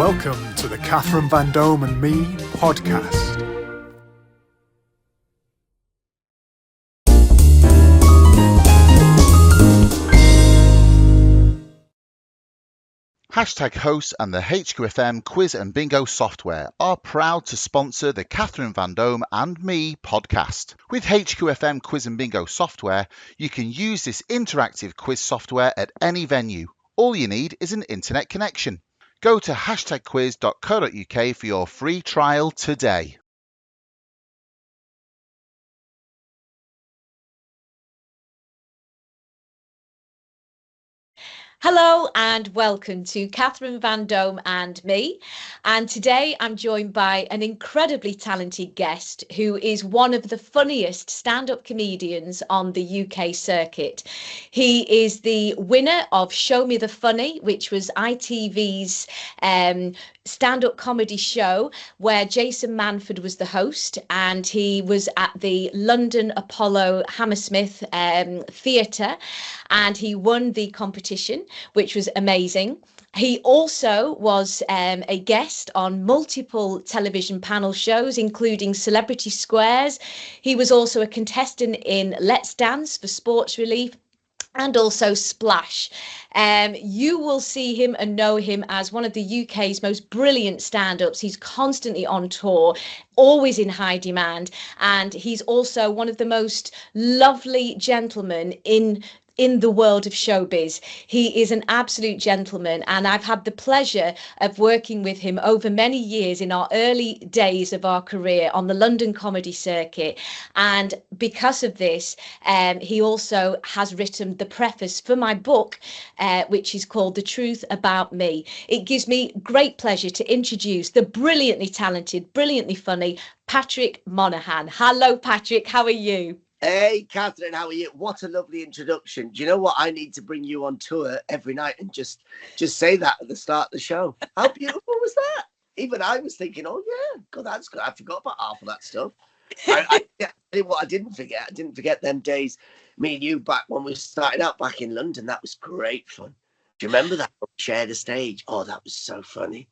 Welcome to the Catherine Vandome and Me podcast. Hashtag hosts and the HQFM quiz and bingo software are proud to sponsor the Catherine Vandome and Me podcast. With HQFM quiz and bingo software, you can use this interactive quiz software at any venue. All you need is an internet connection. Go to hashtagquiz.co.uk for your free trial today. Hello and welcome to Catherine Vandome and Me. And today I'm joined by an incredibly talented guest who is one of the funniest stand-up comedians on the UK circuit. He is the winner of Show Me the Funny, which was ITV's stand-up comedy show where Jason Manford was the host, and he was at the London Apollo Hammersmith Theatre, and he won the competition, which was amazing. He also was a guest on multiple television panel shows, including Celebrity Squares. He was also a contestant in Let's Dance for Sports Relief, and also Splash. You will see him and know him as one of the UK's most brilliant stand-ups. He's constantly on tour, always in high demand, and he's also one of the most lovely gentlemen in the world of showbiz. He is an absolute gentleman, and I've had the pleasure of working with him over many years in our early days of our career on the London comedy circuit. And because of this, he also has written the preface for my book, which is called The Truth About Me. It gives me great pleasure to introduce the brilliantly talented, brilliantly funny Patrick Monahan. Hello, Patrick. How are you? Hey, Catherine, how are you? What a lovely introduction. Do you know what? I need to bring you on tour every night and just say that at the start of the show. How beautiful was that? Even I was thinking, oh, yeah, God, that's good. I forgot about half of that stuff. I tell you what I didn't forget. I didn't forget them days, me and you, back when we started out back in London. That was great fun. Do you remember that? We shared a stage. Oh, that was so funny.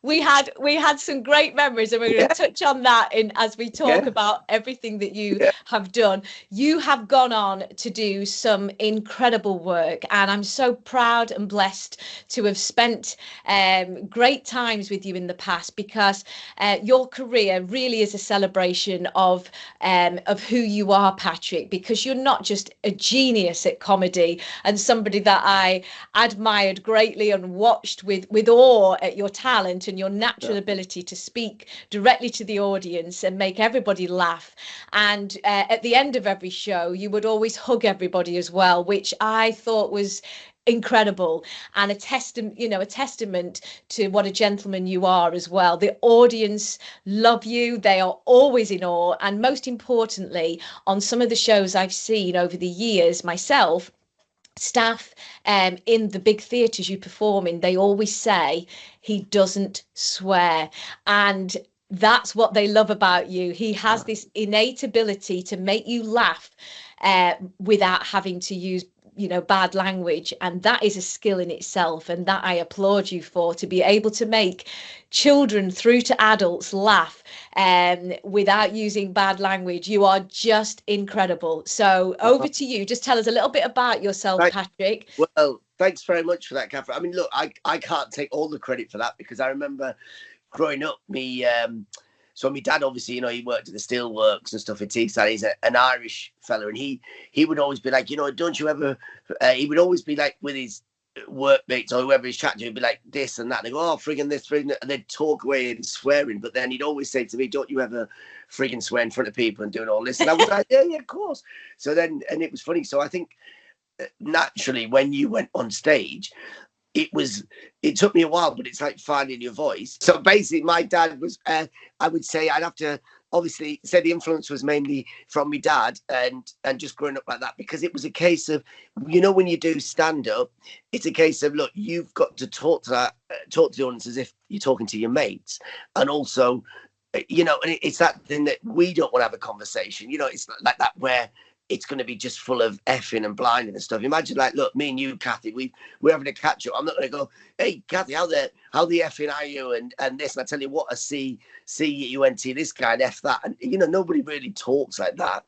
we had some great memories, and we're going to touch on that as we talk about everything that you have done. You have gone on to do some incredible work, and I'm so proud and blessed to have spent great times with you in the past, because your career really is a celebration of who you are, Patrick, because you're not just a genius at comedy and somebody that I admired greatly and watched with awe at your talent and your natural ability to speak directly to the audience and make everybody laugh. And at the end of every show, you would always hug everybody as well, which I thought was incredible, and a testament to what a gentleman you are as well. The audience love you. They are always in awe. And most importantly, on some of the shows I've seen over the years myself, staff in the big theatres you perform in, they always say he doesn't swear, and that's what they love about you. He has this innate ability to make you laugh without having to use bad language, and that is a skill in itself, and that I applaud you for, to be able to make children through to adults laugh without using bad language. You are just incredible. So over to you. Just tell us a little bit about yourself, Patrick. Well, thanks very much for that, Catherine. I mean, look, I can't take all the credit for that, because I remember growing up, so my dad, obviously, he worked at the steelworks and stuff in Teesside. He's an Irish fella, and he would always be like, don't you ever, he would always be like with his workmates or whoever he's chatting to, he'd be like this and that. And they go, oh, friggin' this, friggin' that. And they'd talk away and swearing. But then he'd always say to me, don't you ever friggin' swear in front of people and doing all this. And I was like, yeah, of course. So then, and it was funny. So I think naturally when you went on stage, it took me a while, but it's like finding your voice. So basically my dad was, I would say I'd have to obviously say the influence was mainly from my dad and just growing up like that, because it was a case of, when you do stand up, it's a case of, look, you've got to talk to the audience as if you're talking to your mates. And also, and it's that thing that we don't want to have a conversation, it's like that where it's going to be just full of effing and blinding and stuff. Imagine, like, look, me and you, Cathy, we're having a catch up. I'm not going to go, hey, Cathy, how the effing are you? And this, and I tell you what, UNT, this guy, and F that. And, you know, nobody really talks like that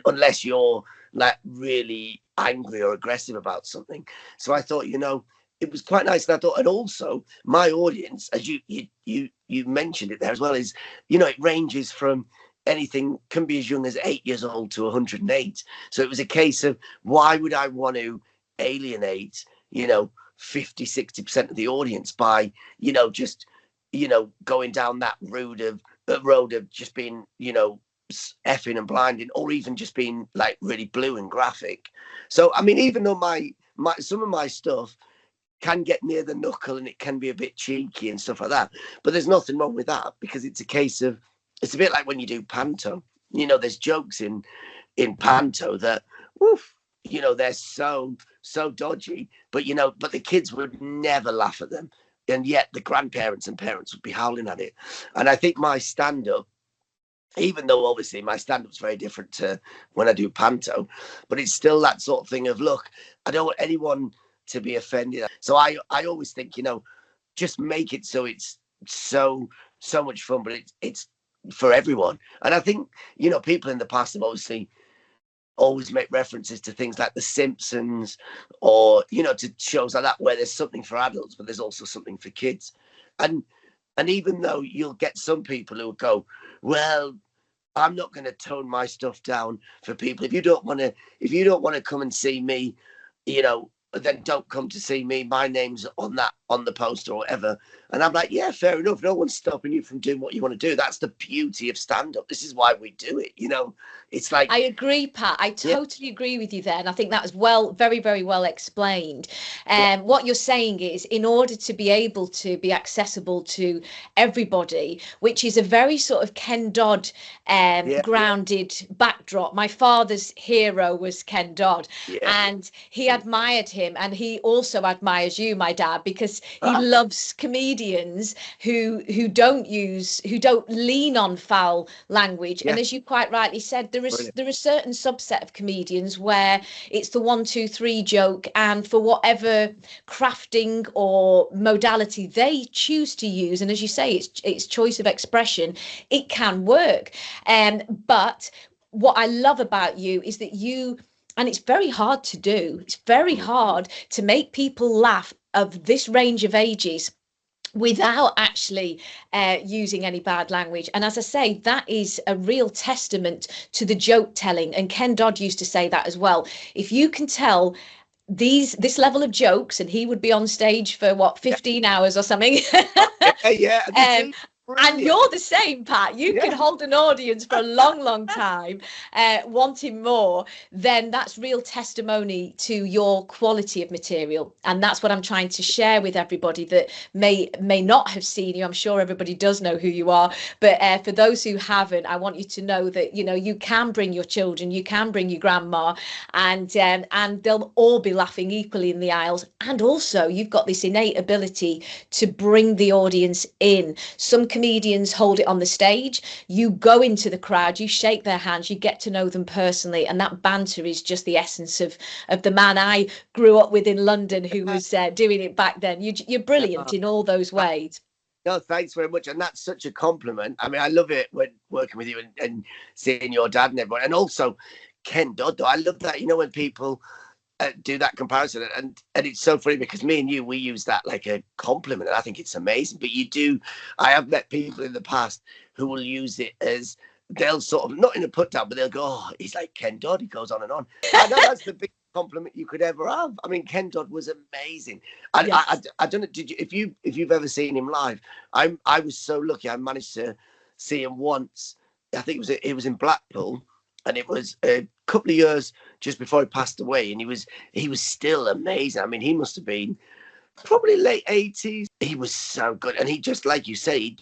unless you're like really angry or aggressive about something. So I thought, you know, it was quite nice. And I thought, and also my audience, as you mentioned it there as well, is, you know, it ranges from anything, can be as young as 8 years old to 108. So it was a case of, why would I want to alienate, you know, 50-60% of the audience by, you know, just, you know, going down that road of just being, you know, effing and blinding, or even just being like really blue and graphic. So I mean, even though my some of my stuff can get near the knuckle and it can be a bit cheeky and stuff like that, but there's nothing wrong with that, because it's a case of, it's a bit like when you do panto. You know, there's jokes in panto that, woof, you know, they're so dodgy, but you know, but the kids would never laugh at them, and yet the grandparents and parents would be howling at it. And I think my stand-up, even though obviously my stand-up's very different to when I do panto, but it's still that sort of thing of, look, I don't want anyone to be offended. So I always think, you know, just make it so it's so much fun, but it's for everyone. And I think, you know, people in the past have obviously always make references to things like The Simpsons, or, you know, to shows like that where there's something for adults, but there's also something for kids. And even though you'll get some people who will go, well, I'm not going to tone my stuff down for people. If you don't want to come and see me, you know, then don't come to see me. My name's on the poster or whatever. And I'm like, yeah, fair enough. No one's stopping you from doing what you want to do. That's the beauty of stand-up. This is why we do it. You know, it's like, I agree, Pat. I totally agree with you there. And I think that was very, very well explained. What you're saying is, in order to be able to be accessible to everybody, which is a very sort of Ken Dodd grounded backdrop. My father's hero was Ken Dodd, and he admired him, and he also admires you, my dad, because he loves comedians who don't lean on foul language. And as you quite rightly said, there are certain subset of comedians where it's the 1, 2, 3 joke, and for whatever crafting or modality they choose to use, and as you say, it's choice of expression, it can work. But what I love about you is that and it's very hard to do. It's very hard to make people laugh of this range of ages without actually using any bad language. And as I say, that is a real testament to the joke telling. And Ken Dodd used to say that as well. If you can tell this level of jokes, and he would be on stage for 15 hours or something. And you're the same, Pat. You can hold an audience for a long, long time, wanting more. Then that's real testimony to your quality of material. And that's what I'm trying to share with everybody that may not have seen you. I'm sure everybody does know who you are. But for those who haven't, I want you to know that, you know, you can bring your children, you can bring your grandma, and they'll all be laughing equally in the aisles. And also, you've got this innate ability to bring the audience in. Some comedians hold it on the stage. You go into the crowd, you shake their hands, you get to know them personally, and that banter is just the essence of the man I grew up with in London, who was doing it back then. You're brilliant in all those ways. No, thanks very much. And that's such a compliment. I mean, I love it when working with you and seeing your dad and everyone. And also Ken Dodd, though. I love that, you know, when people do that comparison, and it's so funny because me and you, we use that like a compliment, and I think it's amazing. But I have met people in the past who will use it as, they'll sort of, not in a put down, but they'll go, oh, he's like Ken Dodd, he goes on and on. I know that's the biggest compliment you could ever have. I mean, Ken Dodd was amazing. And yes. I don't know, if you've ever seen him live, I was so lucky. I managed to see him once. I think it was in Blackpool. And it was a couple of years just before he passed away, and he was still amazing. I mean, he must have been probably late 80s. He was so good, and he just, like you say,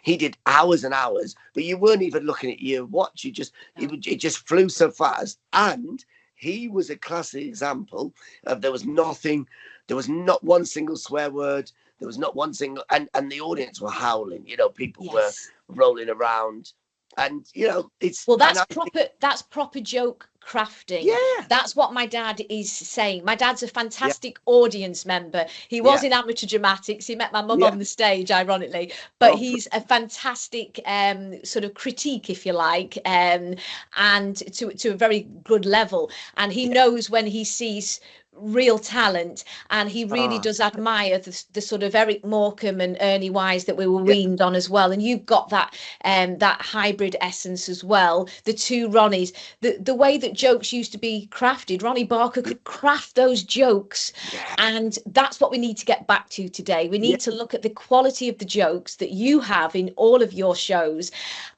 he did hours and hours, but you weren't even looking at your watch. It just flew so fast, and he was a classic example of there was not one single swear word. There was not one single, and the audience were howling. You know, people were rolling around. And you know, that's proper joke crafting. Yeah. That's what my dad is saying. My dad's a Yeah. fantastic audience member. He was in amateur dramatics. He met my mum on the stage, ironically, but he's a fantastic sort of critique, if you like, and to a very good level. And he knows when he sees real talent, and he really does admire the sort of Eric Morecambe and Ernie Wise that we were weaned on as well. And you've got that that hybrid essence as well. The two Ronnies, the way that jokes used to be crafted, Ronnie Barker could craft those jokes, and that's what we need to get back to today. We need to look at the quality of the jokes that you have in all of your shows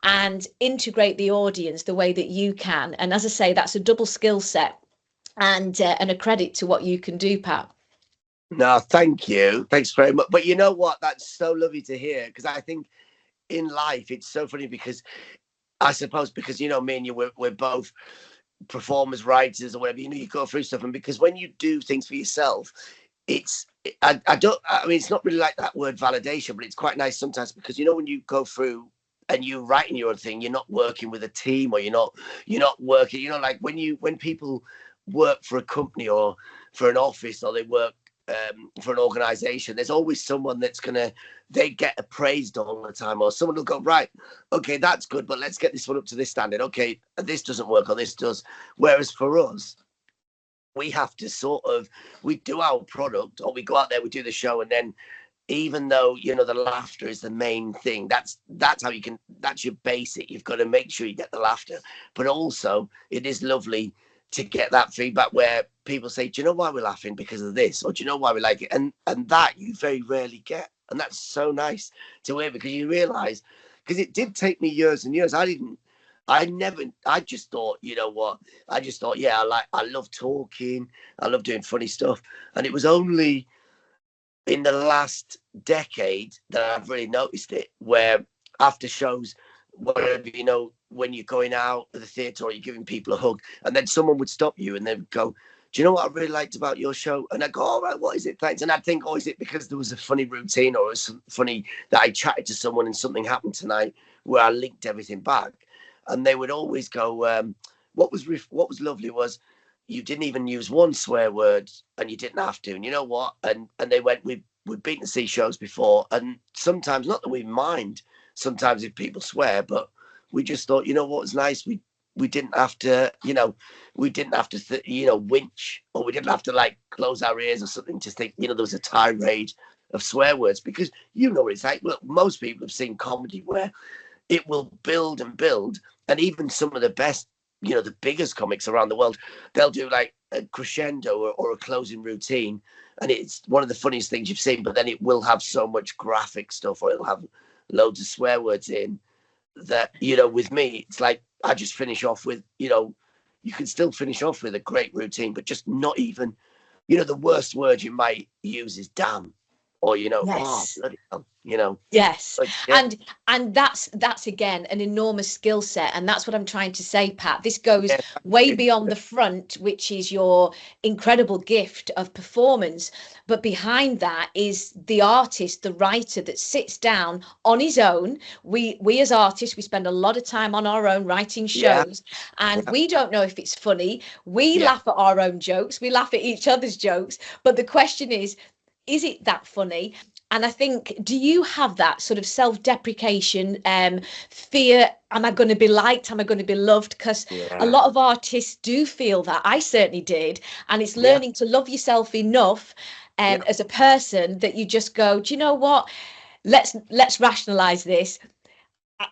and integrate the audience the way that you can. And as I say, that's a double skill set, and a credit to what you can do, Pat. No, thank you. Thanks very much. But you know what? That's so lovely to hear, because I think in life it's so funny, because I suppose because, you know, me and you, we're both performers, writers or whatever, you know, you go through stuff. And because when you do things for yourself, I mean, it's not really like that word validation, but it's quite nice sometimes, because, you know, when you go through and you're writing your own thing, you're not working with a team, or you're not working, you know, like when people work for a company or for an office, or they work for an organization, there's always someone they get appraised all the time, or someone will go, right, okay, that's good, but let's get this one up to this standard. Okay, this doesn't work, or this does. Whereas for us, we have to we do our product, or we go out there, we do the show, and then even though, you know, the laughter is the main thing, that's your basic. You've got to make sure you get the laughter, but also it is lovely to get that feedback where people say, do you know why we're laughing? Because of this, or do you know why we like it? And that you very rarely get. And that's so nice to hear, because you realize, because it did take me years and years. I just thought, you know what? I just thought, yeah, I love talking. I love doing funny stuff. And it was only in the last decade that I've really noticed it, where after shows, whatever, you know, when you're going out of the theatre or you're giving people a hug, and then someone would stop you and they'd go, do you know what I really liked about your show? And I go, all right, what is it? Thanks. And I'd think, oh, is it because there was a funny routine, or it was funny that I chatted to someone and something happened tonight where I linked everything back? And they would always go, what was lovely was you didn't even use one swear word, and you didn't have to. And you know what? And they went, we've been to see shows before, and sometimes, not that we mind sometimes if people swear, but we just thought, you know what was nice? We didn't have to, you know, winch, or we didn't have to like close our ears or something to think, you know, there was a tirade of swear words, because you know what it's like. Look, most people have seen comedy where it will build and build, and even some of the best, you know, the biggest comics around the world, they'll do like a crescendo or a closing routine, and it's one of the funniest things you've seen, but then it will have so much graphic stuff, or it'll have loads of swear words in, that, you know, with me, it's like I just finish off with, you know, you can still finish off with a great routine, but just not even, you know, the worst word you might use is damn, or, you know, oh, bloody hell, you know. Yes. Like, yeah. And that's again an enormous skill set, and that's what I'm trying to say, Pat. This goes Yeah. way beyond the front, which is your incredible gift of performance, but behind that is the artist, the writer that sits down on his own. We as artists, we spend a lot of time on our own writing shows, and we don't know if it's funny. We laugh at our own jokes, we laugh at each other's jokes, but the question is it that funny? And I think, do you have that sort of self-deprecation, fear? Am I going to be liked? Am I going to be loved? Because a lot of artists do feel that. I certainly did. And it's learning to love yourself enough as a person that you just go, do you know what? Let's rationalize this.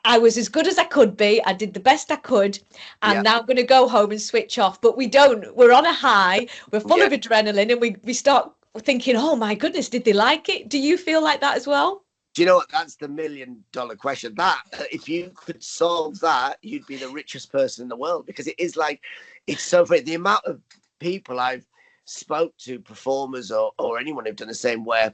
I was as good as I could be. I did the best I could. And now I'm going to go home and switch off. But we don't. We're on a high. We're full of adrenaline, and we start thinking, oh my goodness, did they like it? Do you feel like that as well? Do you know what? That's the $1 million question. That if you could solve that, you'd be the richest person in the world, because it is like, it's so funny. The amount of people I've spoke to, performers or anyone who've done the same, where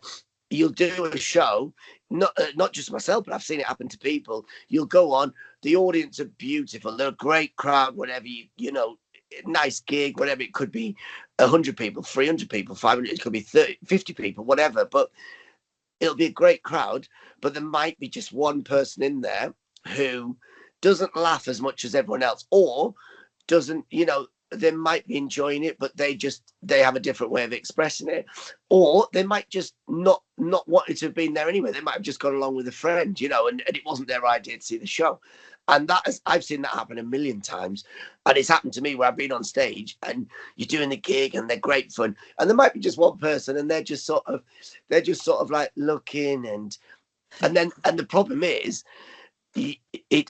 you'll do a show, not just myself, but I've seen it happen to people. You'll go on, the audience are beautiful, they're a great crowd, whatever, you know, nice gig, whatever. It could be 100 people, 300 people, 500, it could be 30, 50 people, whatever, but it'll be a great crowd. But there might be just one person in there who doesn't laugh as much as everyone else, or doesn't, you know, they might be enjoying it, but they have a different way of expressing it, or they might just not want it to have been there anyway. They might have just gone along with a friend, you know, and it wasn't their idea to see the show. And I've seen that happen a million times, and it's happened to me where I've been on stage and you're doing the gig and they're great fun, and there might be just one person and they're just sort of like looking, and the problem is, I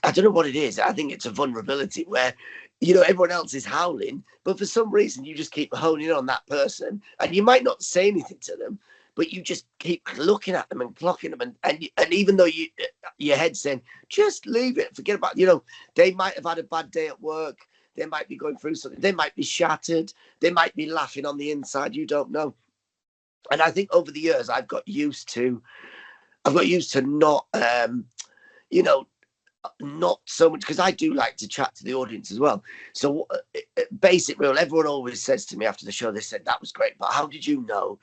don't know what it is. I think it's a vulnerability where, you know, everyone else is howling, but for some reason you just keep honing in on that person, and you might not say anything to them, but you just keep looking at them and clocking them, and even though your head's saying just leave it, forget about, you know, they might have had a bad day at work, they might be going through something, they might be shattered, they might be laughing on the inside, you don't know. And I think over the years I've got used to not you know, not so much, because I do like to chat to the audience as well. So basic rule, everyone always says to me after the show, they said that was great, but how did you know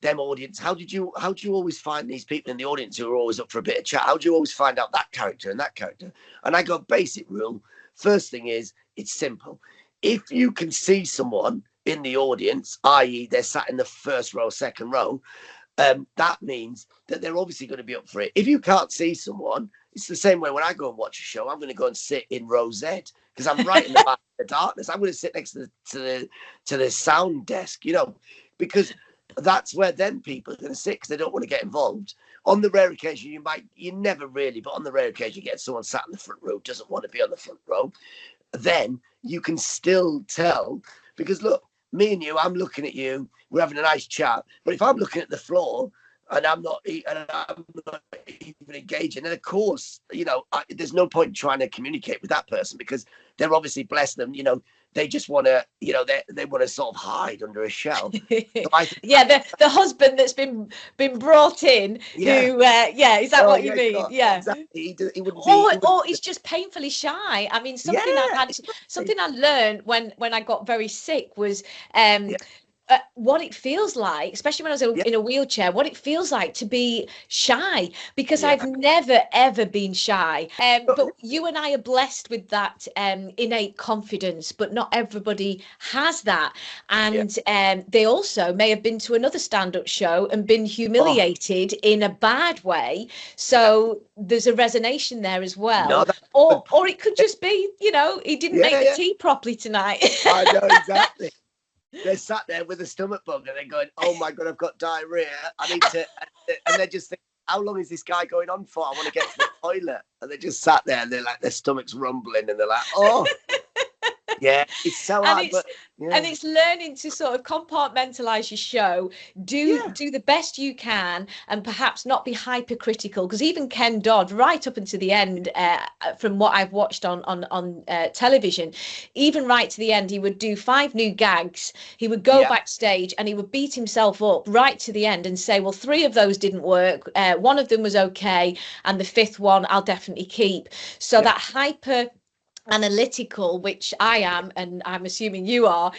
them audience, how did you always find these people in the audience who are always up for a bit of chat? How do you always find out that character and that character? And I go, basic rule, first thing is, it's simple. If you can see someone in the audience, i.e. they're sat in the first row, second row, that means that they're obviously going to be up for it. If you can't see someone, it's the same way when I go and watch a show, I'm going to go and sit in row Z because I'm right in the back of the darkness. I'm going to sit next to the sound desk, you know, because that's where then people are going to sit because they don't want to get involved. On the rare occasion, you never really, but on the rare occasion, you get someone sat in the front row who doesn't want to be on the front row. Then you can still tell, because look, me and you, I'm looking at you, we're having a nice chat. But if I'm looking at the floor and I'm not even engaging, then of course, you know, there's no point trying to communicate with that person because they're obviously, bless them, you know, they just want to, you know, they want to sort of hide under a shell. So yeah, the husband that's been brought in, yeah. Who, is that what you mean? God, yeah. Exactly. He wouldn't or he's just painfully shy. I mean, something I learned when I got very sick was what it feels like, especially when I was in a wheelchair, what it feels like to be shy, because I've never, ever been shy. But you and I are blessed with that innate confidence, but not everybody has that. And they also may have been to another stand-up show and been humiliated in a bad way. So there's a resonation there as well. Or it could just be, you know, he didn't make the tea properly tonight. I know, exactly. They're sat there with a stomach bug and they're going, oh my God, I've got diarrhea. I need to, and they're just thinking, how long is this guy going on for? I want to get to the toilet. And they just sat there and they're like, their stomach's rumbling and they're like, oh. Yeah, it's so hard. And it's learning to sort of compartmentalize your show, do the best you can, and perhaps not be hypercritical. Because even Ken Dodd, right up until the end, from what I've watched on television, even right to the end, he would do 5 new gags. He would go backstage and he would beat himself up right to the end and say, well, 3 of those didn't work. 1 of them was okay. And the 5th one I'll definitely keep. So that hyper analytical, which I am, and I'm assuming you are,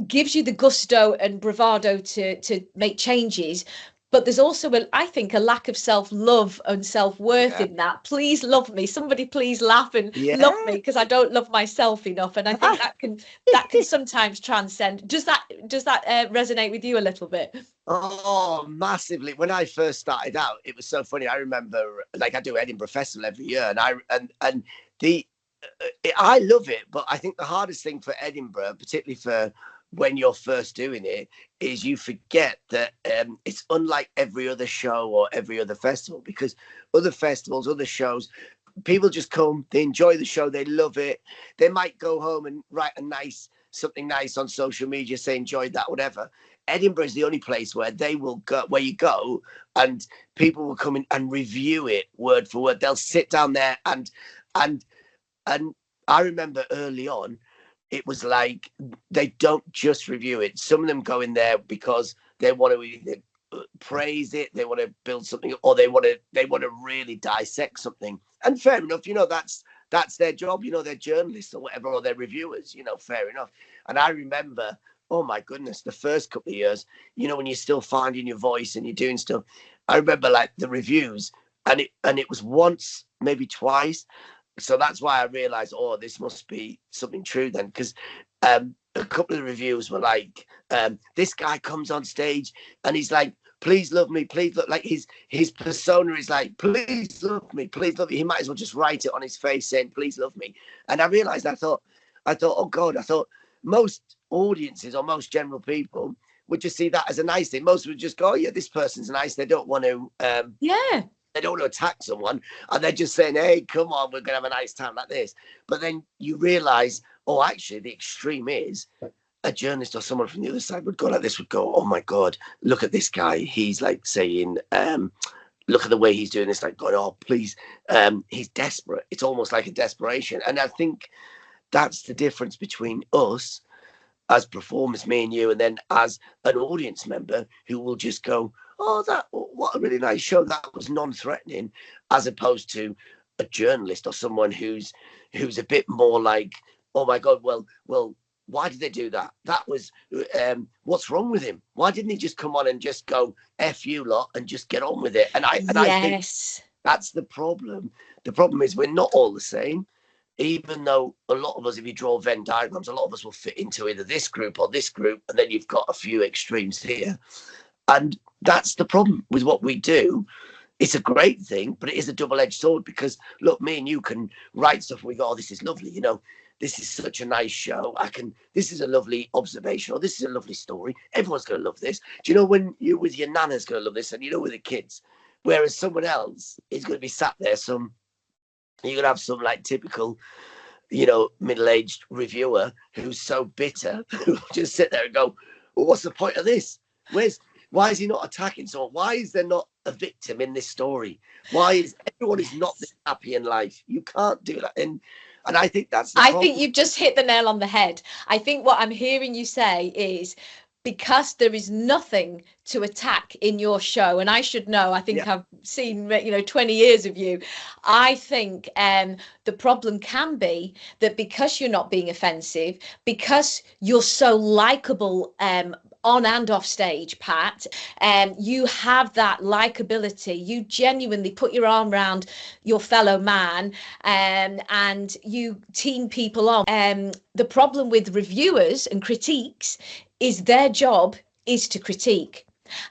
gives you the gusto and bravado to make changes. But there's also, I think, a lack of self-love and self-worth in that. Please love me. Somebody please laugh and love me, because I don't love myself enough. And I think that can sometimes transcend. Does that resonate with you a little bit? Oh, massively. When I first started out, it was so funny. I remember, like, I do Edinburgh Festival every year, and I love it, but I think the hardest thing for Edinburgh, particularly for when you're first doing it, is you forget that it's unlike every other show or every other festival, because other festivals, other shows, people just come, they enjoy the show, they love it. They might go home and write something nice on social media, say enjoyed that, whatever. Edinburgh is the only place where they will go, where you go, and people will come in and review it word for word. They'll sit down there and I remember early on, it was like they don't just review it. Some of them go in there because they want to either praise it, they want to build something, or they want to really dissect something. And fair enough, you know, that's their job. You know, they're journalists or whatever, or they're reviewers. You know, fair enough. And I remember, oh my goodness, the first couple of years, you know, when you're still finding your voice and you're doing stuff. I remember like the reviews, and it was once, maybe twice. So that's why I realized, oh, this must be something true then, because a couple of reviews were like, this guy comes on stage and he's like, please love me, please look, like his persona is like, please love me, please love me. He might as well just write it on his face saying, please love me. And I realized, I thought, oh God, I thought most audiences or most general people would just see that as a nice thing. Most would just go, oh yeah, this person's nice. They don't want to they don't want to attack someone, and they're just saying, hey, come on, we're gonna have a nice time like this. But then you realize, oh, actually the extreme is a journalist or someone from the other side would go like this, would go, oh my God, look at this guy. He's like saying, look at the way he's doing this, like going, oh, please. He's desperate. It's almost like a desperation. And I think that's the difference between us as performers, me and you, and then as an audience member who will just go, oh, what a really nice show. That was non-threatening, as opposed to a journalist or someone who's a bit more like, oh my God, well, why did they do that? That was, what's wrong with him? Why didn't he just come on and just go, F you lot, and just get on with it? And I think that's the problem. The problem is we're not all the same. Even though a lot of us, if you draw Venn diagrams, a lot of us will fit into either this group or this group, and then you've got a few extremes here. And that's the problem with what we do. It's a great thing, but it is a double-edged sword, because look, me and you can write stuff and we go, oh, this is lovely, this is such a nice show. This is a lovely observation, or this is a lovely story. Everyone's going to love this. Do you know when you're with your nana's going to love this, and with the kids, whereas someone else is going to be sat there, you're going to have some like typical, middle-aged reviewer who's so bitter, who just sit there and go, well, what's the point of this? Why is he not attacking someone? Why is there not a victim in this story? Why is everyone is not this happy in life? You can't do that. And I think that's the problem. I think you've just hit the nail on the head. I think what I'm hearing you say is, because there is nothing to attack in your show, and I should know, I think I've seen 20 years of you, I think the problem can be that because you're not being offensive, because you're so likable on and off stage, Pat, you have that likability. You genuinely put your arm around your fellow man, and you team people on. The problem with reviewers and critiques is their job is to critique,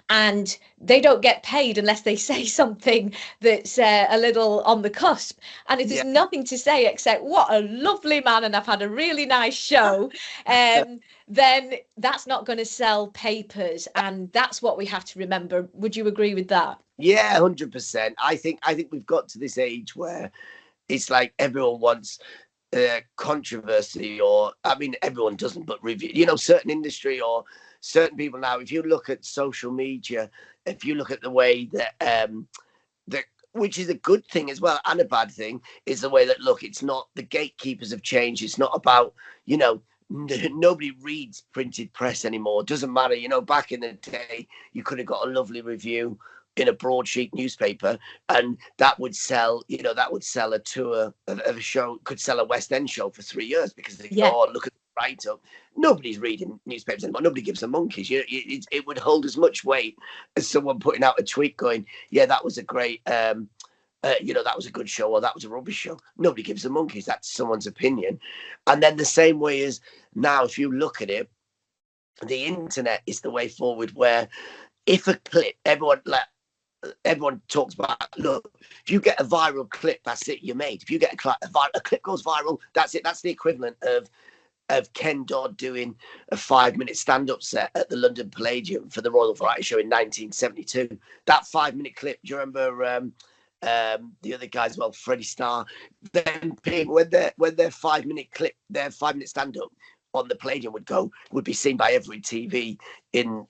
and they don't get paid unless they say something that's a little on the cusp. And if there's nothing to say except what a lovely man and I've had a really nice show, then that's not going to sell papers, and that's what we have to remember. Would you agree with that? Yeah, 100%. I think we've got to this age where it's like everyone wants controversy, or everyone doesn't, but review, certain industry or certain people now, if you look at social media, if you look at the way that which is a good thing as well and a bad thing, is the way that, look, it's not, the gatekeepers have changed. It's not about, nobody reads printed press anymore. It doesn't matter. Back in the day, you could have got a lovely review in a broadsheet newspaper, and that would sell, a tour of a show, could sell a West End show for 3 years, because they go, oh, look at the write-up. Nobody's reading newspapers anymore. Nobody gives them monkeys. It would hold as much weight as someone putting out a tweet going, yeah, that was a great, that was a good show, or that was a rubbish show. Nobody gives them monkeys. That's someone's opinion. And then the same way as now, if you look at it, the internet is the way forward, where if a clip, everyone talks about, look, if you get a viral clip, that's it, you're made. If you get a clip goes viral, that's it. That's the equivalent of Ken Dodd doing a 5-minute stand-up set at the London Palladium for the Royal Variety Show in 1972. That 5-minute clip, do you remember the other guys, well, Freddie Starr, then people, when their 5-minute clip, their 5-minute stand-up on the Palladium would be seen by every TV in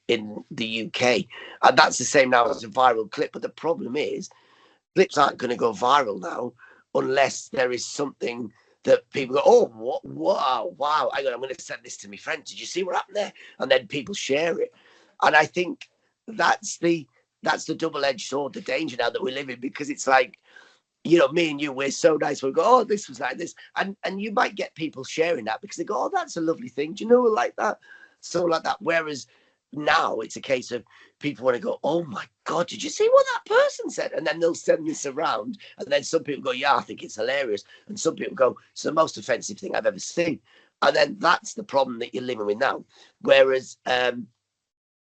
the UK. And that's the same now as a viral clip. But the problem is, clips aren't going to go viral now unless there is something that people go, oh, what, wow, I'm going to send this to my friend. Did you see what happened there? And then people share it. And I think that's the double-edged sword, the danger now that we live in, because it's like, me and you, we're so nice. We'll go, oh, this was like this. And you might get people sharing that because they go, oh, that's a lovely thing. Do you know, like that? So like that. Whereas now it's a case of people want to go, oh my God, did you see what that person said? And then they'll send this around. And then some people go, yeah, I think it's hilarious. And some people go, it's the most offensive thing I've ever seen. And then that's the problem that you're living with now. Whereas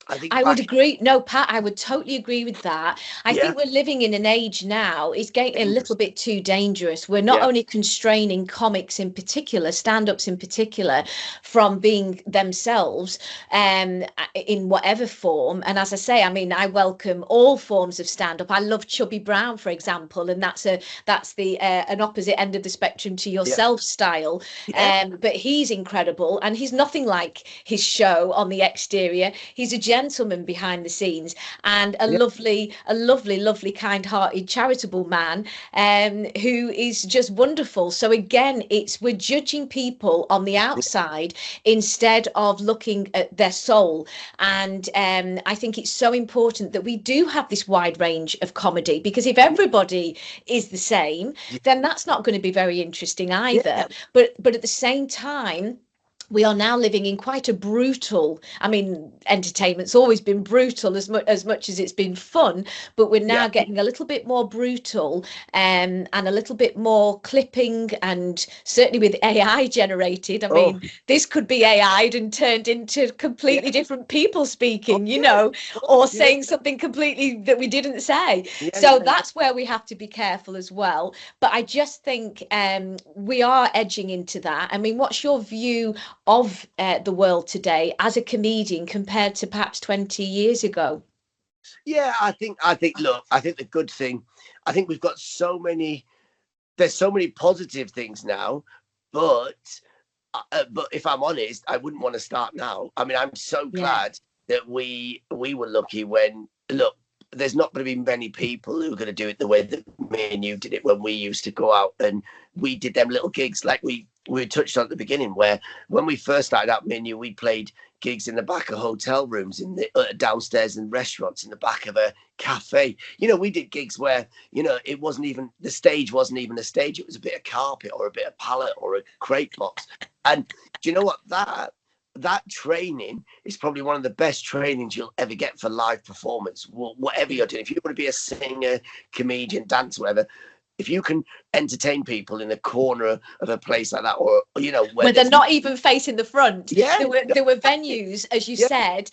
I would agree. No, Pat, I would totally agree with that. I think we're living in an age now, it's getting a little bit too dangerous. We're not only constraining comics in particular, stand-ups in particular, from being themselves in whatever form. And as I say, I mean, I welcome all forms of stand-up. I love Chubby Brown, for example, and that's the an opposite end of the spectrum to yourself style. But he's incredible, and he's nothing like his show on the exterior. He's a gentleman behind the scenes, and a lovely, kind-hearted, charitable man who is just wonderful. So again, we're judging people on the outside instead of looking at their soul. And I think it's so important that we do have this wide range of comedy, because if everybody is the same, then that's not going to be very interesting either. But at the same time, we are now living in quite a brutal, I mean, entertainment's always been brutal as much as it's been fun, but we're now getting a little bit more brutal and a little bit more clipping, and certainly with AI generated. I mean, this could be AI'd and turned into completely different people speaking, you know, or saying something completely that we didn't say. So that's where we have to be careful as well. But I just think we are edging into that. I mean, what's your view of the world today as a comedian compared to perhaps 20 years ago? I think look, I think the good thing, I think we've got there's so many positive things now, but if I'm honest, I wouldn't want to start now. I mean, I'm so glad that we were lucky when, look, there's not going to be many people who are going to do it the way that me and you did it when we used to go out and we did them little gigs like we touched on at the beginning, where when we first started out, me and you, we played gigs in the back of hotel rooms, in the downstairs in restaurants, in the back of a cafe. You know, we did gigs where, you know, the stage wasn't even a stage. It was a bit of carpet or a bit of pallet or a crate box. And do you know what? That training is probably one of the best trainings you'll ever get for live performance, whatever you're doing. If you want to be a singer, comedian, dancer, whatever, if you can entertain people in the corner of a place like that, or, you know, where they're not even facing the front. There were venues, as you said,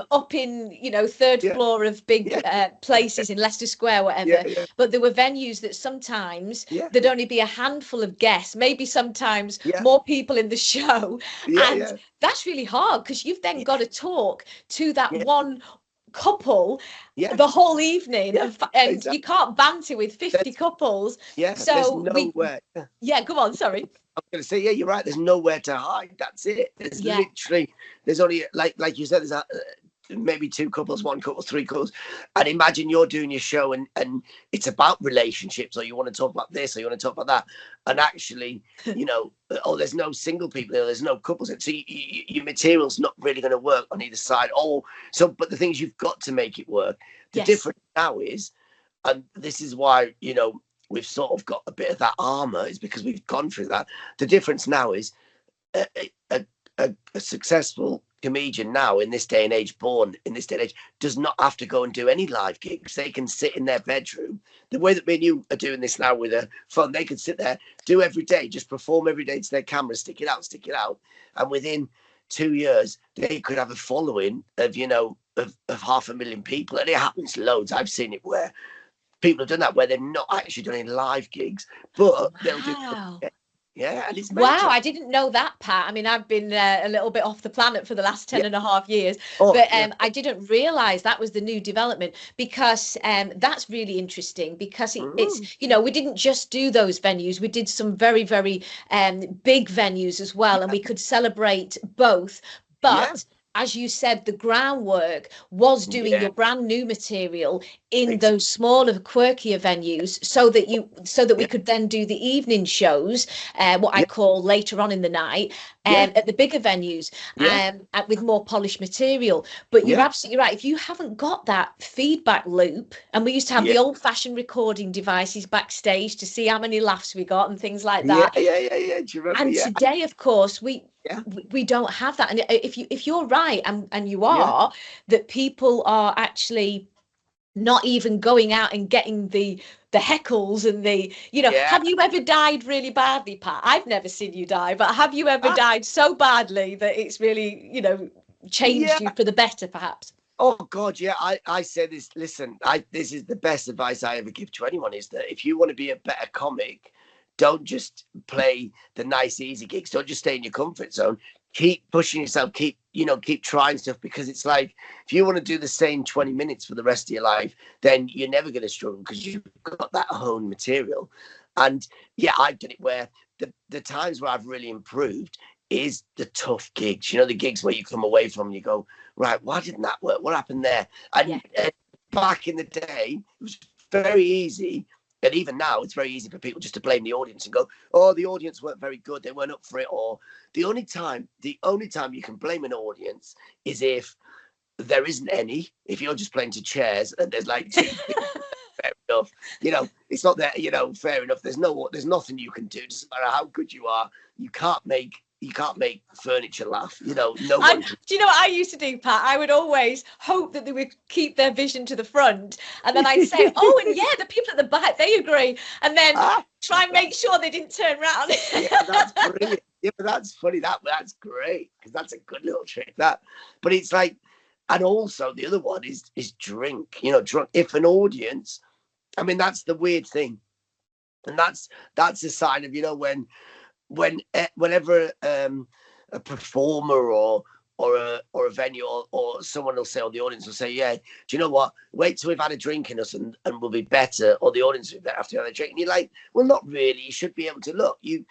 up in, you know, third floor of big places in Leicester Square, whatever. But there were venues that sometimes there'd only be a handful of guests, maybe sometimes more people in the show. And that's really hard, because you've then got to talk to that one couple the whole evening, and you can't banter with 50 couples. So go on, sorry. I'm going to say, you're right. There's nowhere to hide. That's it. There's literally, there's only, like you said, there's maybe 2 couples, 1 couple, 3 couples. And imagine you're doing your show and it's about relationships, or you want to talk about this, or you want to talk about that. And actually, you know, there's no single people there, there's no couples. So your material's not really going to work on either side. But the things you've got to make it work. The difference now is, and this is why, you know, we've sort of got a bit of that armor, is because we've gone through that. The difference now is a successful comedian now, in this day and age, born in this day and age, does not have to go and do any live gigs. They can sit in their bedroom the way that me and you are doing this now with a phone. They can sit there, do every day, just perform every day to their camera, stick it out, and within 2 years they could have a following of, you know, of 500,000 people. And it happens loads. I've seen it where people have done that, where they're not actually doing any live gigs, but they'll do. And it's wow, I didn't know that, Pat. I mean, I've been a little bit off the planet for the last 10 and a half years, but I didn't realize that was the new development, because that's really interesting, because it's, you know, we didn't just do those venues, we did some very, very big venues as well, and we could celebrate both. But as you said, the groundwork was doing your brand new material in those smaller, quirkier venues, so that we could then do the evening shows, what I call later on in the night, at the bigger venues, with more polished material. But you're absolutely right. If you haven't got that feedback loop, and we used to have the old-fashioned recording devices backstage to see how many laughs we got and things like that. Do you remember? And today, of course, Yeah. we don't have that. And if you're right, and you Yeah. are, that people are actually not even going out and getting the heckles and the, Yeah. have you ever died really badly, Pat? I've never seen you die, but have you ever Ah, died so badly that it's really, changed yeah. you for the better, perhaps? Oh God, yeah. I say this. Listen, this is the best advice I ever give to anyone: is that if you want to be a better comic, don't just play the nice, easy gigs. Don't just stay in your comfort zone. Keep pushing yourself. Keep trying stuff, because it's like, if you want to do the same 20 minutes for the rest of your life, then you're never going to struggle, because you've got that honed material. And yeah, I've done it where the times where I've really improved is the tough gigs. The gigs where you come away from and you go, right, why didn't that work? What happened there? And back in the day, it was very easy. And even now, it's very easy for people just to blame the audience and go, oh, the audience weren't very good. They weren't up for it. Or the only time you can blame an audience is if there isn't any. If you're just playing to chairs and there's like two fair enough. It's not that, fair enough. There's nothing you can do. It doesn't matter how good you are. You can't make furniture laugh. No one can. Do you know what I used to do, Pat? I would always hope that they would keep their vision to the front, and then I'd say, oh, and yeah, the people at the back, they agree, and then try and make sure they didn't turn around. Yeah, that's brilliant. Yeah, but that's funny. That's great, because that's a good little trick. But it's like, and also the other one is drink. Drunk. If an audience, I mean, that's the weird thing, and that's a sign of, whenever a performer or a venue or someone will say, or the audience will say, yeah, do you know what? Wait till we've had a drink in us and we'll be better. Or the audience will have to have a drink. And you're like, well, not really. You should be able to look. You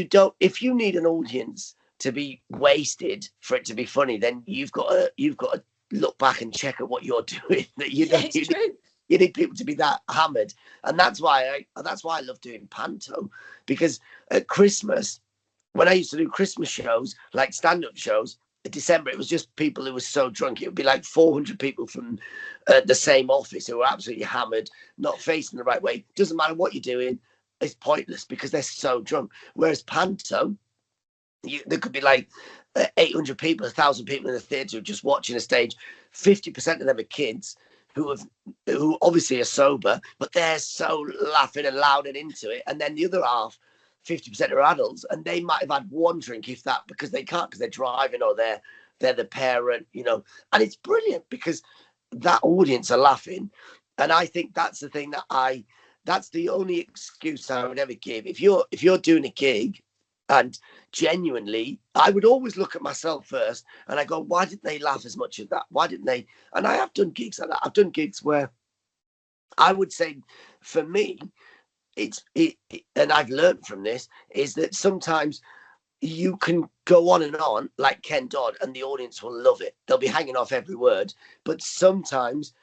don't. If you need an audience to be wasted for it to be funny, then you've got to look back and check at what you're doing. That It's true. You need people to be that hammered, and that's why I love doing panto, because at Christmas, when I used to do Christmas shows, like stand-up shows, in December, it was just people who were so drunk. It would be like 400 people from the same office who were absolutely hammered, not facing the right way. Doesn't matter what you're doing, it's pointless because they're so drunk. Whereas panto, there could be like 800 people, 1,000 people in the theatre just watching a stage. 50% of them are kids who obviously are sober, but they're so laughing and loud and into it. And then the other half, 50% are adults, and they might have had one drink, if that, because they can't, because they're driving or they're the parent, And it's brilliant because that audience are laughing. And I think that's the thing that's the only excuse I would ever give. If you're doing a gig, and genuinely, I would always look at myself first and I go, why didn't they laugh as much as that? Why didn't they? And I have done gigs like that. I've done gigs where I would say, for me, and I've learned from this, is that sometimes you can go on like Ken Dodd and the audience will love it. They'll be hanging off every word. But sometimes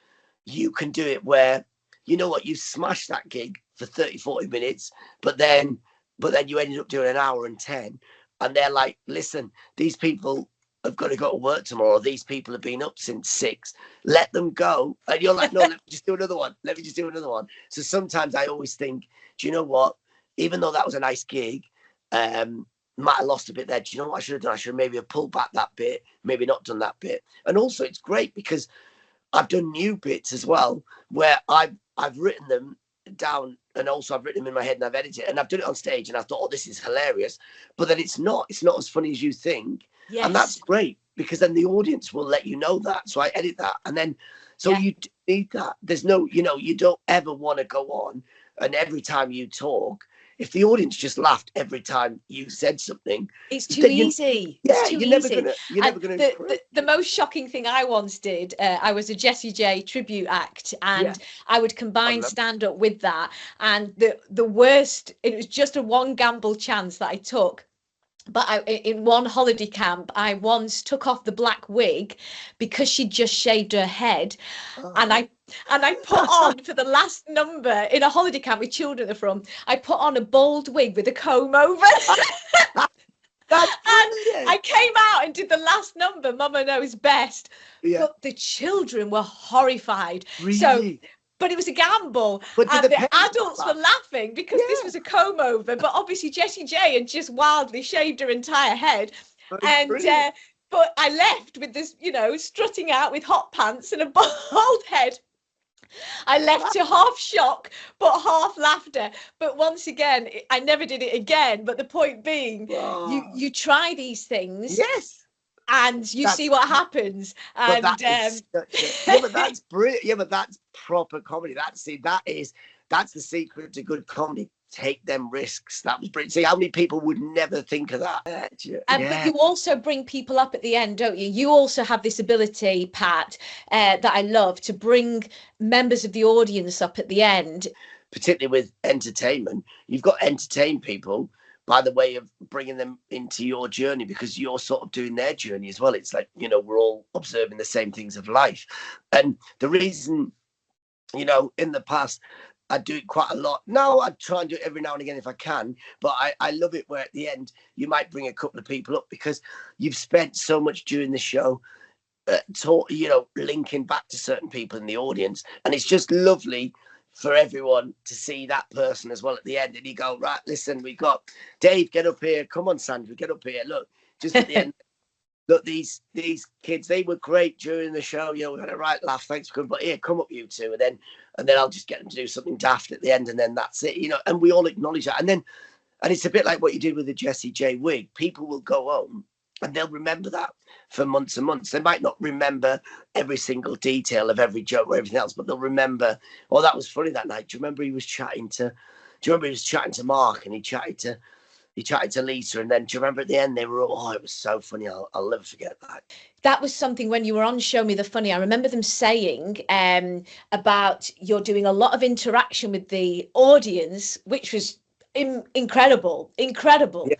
you can do it where, you know what, you smash that gig for 30, 40 minutes, but then you ended up doing an hour and 10, and they're like, listen, these people have got to go to work tomorrow. These people have been up since 6. Let them go. And you're like, no, let me just do another one. So sometimes I always think, do you know what? Even though that was a nice gig, might have lost a bit there. Do you know what I should have done? I should have maybe have pulled back that bit, maybe not done that bit. And also it's great because I've done new bits as well, where I've written them down, and also I've written them in my head and I've edited it, and I've done it on stage, and I thought, oh, this is hilarious. But then it's not as funny as you think. Yes. And that's great, because then the audience will let you know that. So I edit that, and then you need that. There's no, you don't ever want to go on and every time you talk, if the audience just laughed every time you said something, it's too easy. You're never gonna. The most shocking thing I once did, I was a Jessie J tribute act, and I would combine stand-up with that. And the worst, it was just a one gamble chance that I took. But in one holiday camp, I once took off the black wig because she'd just shaved her head. And I put on, for the last number in a holiday camp with children at the front, I put on a bald wig with a comb over. And I came out and did the last number, Mama Knows Best. Yeah. But the children were horrified. Really? So But it was a gamble, But did and the the adults were laugh? laughing because this was a comb over. But obviously Jessie J had just wildly shaved her entire head, Oh, and brilliant. but I left with this, strutting out with hot pants and a bald head. I left to half shock, but half laughter. But once again, I never did it again. But the point being, Oh, you try these things yes. and you see That's what happens. But And that is such a yeah, but that's brilliant. Yeah, but that's proper comedy. That's the secret to good comedy. Take them risks. That was brilliant. See how many people would never think of that. But you also bring people up at the end, don't you? You also have this ability, Pat, that I love, to bring members of the audience up at the end. Particularly with entertainment, you've got to entertain people by the way of bringing them into your journey, because you're sort of doing their journey as well. It's like, we're all observing the same things of life. And the reason, in the past, I do it quite a lot. Now I try and do it every now and again if I can, but I love it where at the end you might bring a couple of people up because you've spent so much during the show linking back to certain people in the audience, and it's just lovely for everyone to see that person as well at the end. And you go, right, listen, we got Dave, get up here, come on Sandra, get up here, look, just at the end. Look, these kids, they were great during the show. We had a right laugh. Thanks for coming. But here, come up, you two, and then I'll just get them to do something daft at the end, and then that's it. And we all acknowledge that. And it's a bit like what you did with the Jessie J wig. People will go home and they'll remember that for months and months. They might not remember every single detail of every joke or everything else, but they'll remember, oh, that was funny that night. Do you remember he was chatting to Mark, and he chatted to Lisa, and then do you remember at the end they were all, oh, it was so funny. I'll never forget that. That was something when you were on Show Me the Funny. I remember them saying about you're doing a lot of interaction with the audience, which was incredible, Yeah.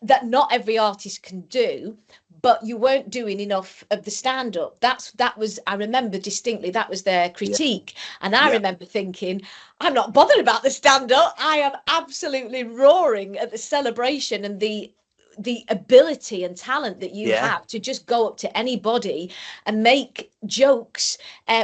that not every artist can do. But you weren't doing enough of the stand-up. That was, I remember distinctly, that was their critique. And I remember thinking, I'm not bothered about the stand-up. I am absolutely roaring at the celebration and the ability and talent that you have to just go up to anybody and make jokes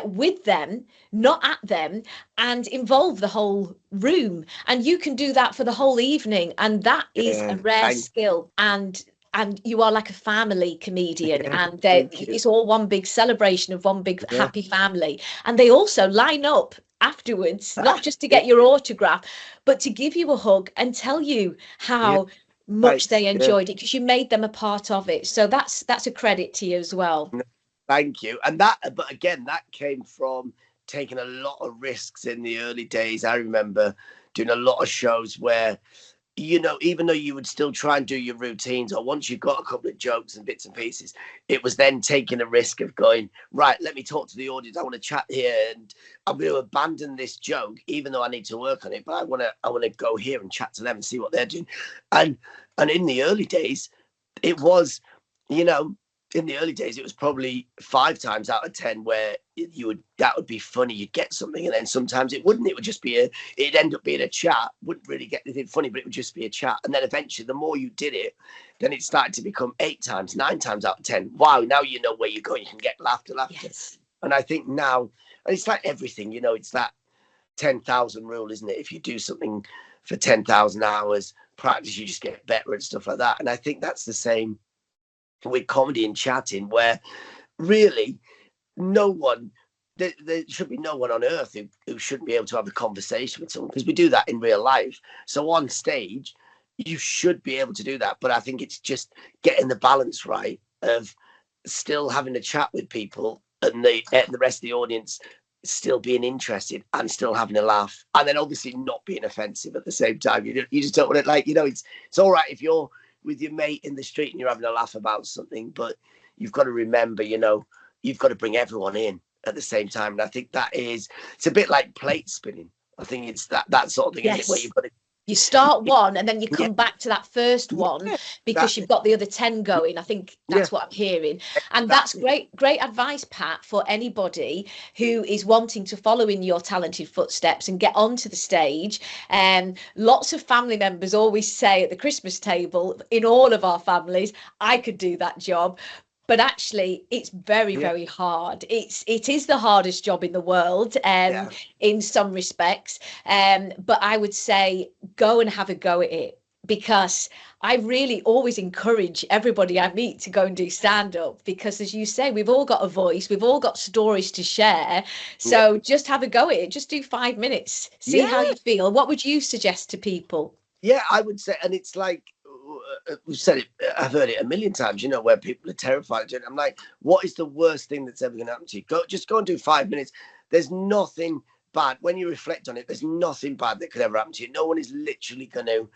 with them, not at them, and involve the whole room. And you can do that for the whole evening. And that is a rare skill. And you are like a family comedian, and it's all one big celebration of one big happy family. And they also line up afterwards, not just to get your autograph, but to give you a hug and tell you how much they enjoyed it, because you made them a part of it. So that's a credit to you as well. Thank you. And but again, that came from taking a lot of risks in the early days. I remember doing a lot of shows where, even though you would still try and do your routines, or once you've got a couple of jokes and bits and pieces, it was then taking a risk of going, right, let me talk to the audience. I want to chat here, and I'm going to abandon this joke, even though I need to work on it. But I want to go here and chat to them and see what they're doing. And in the early days, it was, in the early days, it was probably 5 times out of 10 where that would be funny. You'd get something, and then sometimes it wouldn't. It would just be it'd end up being a chat. Wouldn't really get anything funny, but it would just be a chat. And then eventually, the more you did it, then it started to become 8 times, 9 times out of 10. Wow, now you know where you're going. You can get laughter. Yes. And I think now, and it's like everything, it's that 10,000 rule, isn't it? If you do something for 10,000 hours, practice, you just get better and stuff like that. And I think that's the same with comedy and chatting, where really there should be no one on earth who shouldn't be able to have a conversation with someone, because we do that in real life. So on stage, you should be able to do that. But I think it's just getting the balance right of still having a chat with people and the rest of the audience still being interested and still having a laugh, and then obviously not being offensive at the same time. You just don't want it, it's all right if you're with your mate in the street and you're having a laugh about something, but you've got to remember, you've got to bring everyone in at the same time. And I think it's a bit like plate spinning. I think it's that sort of thing, isn't it? Where you've got to, you start one and then you come back to that first one because you've got the other 10 going. I think that's what I'm hearing. And that's great advice, Pat, for anybody who is wanting to follow in your talented footsteps and get onto the stage. Lots of family members always say at the Christmas table, in all of our families, I could do that job. but actually it's very, very hard. It is the hardest job in the world, in some respects. But I would say go and have a go at it, because I really always encourage everybody I meet to go and do stand-up, because as you say, we've all got a voice, we've all got stories to share. So just have a go at it. Just do 5 minutes, see how you feel. What would you suggest to people? Yeah, I would say, and it's like, we've said it, I've heard it a million times, you know, where people are terrified. I'm like, what is the worst thing that's ever going to happen to you? Just go and do 5 minutes. There's nothing bad. When you reflect on it, there's nothing bad that could ever happen to you. No one is literally going to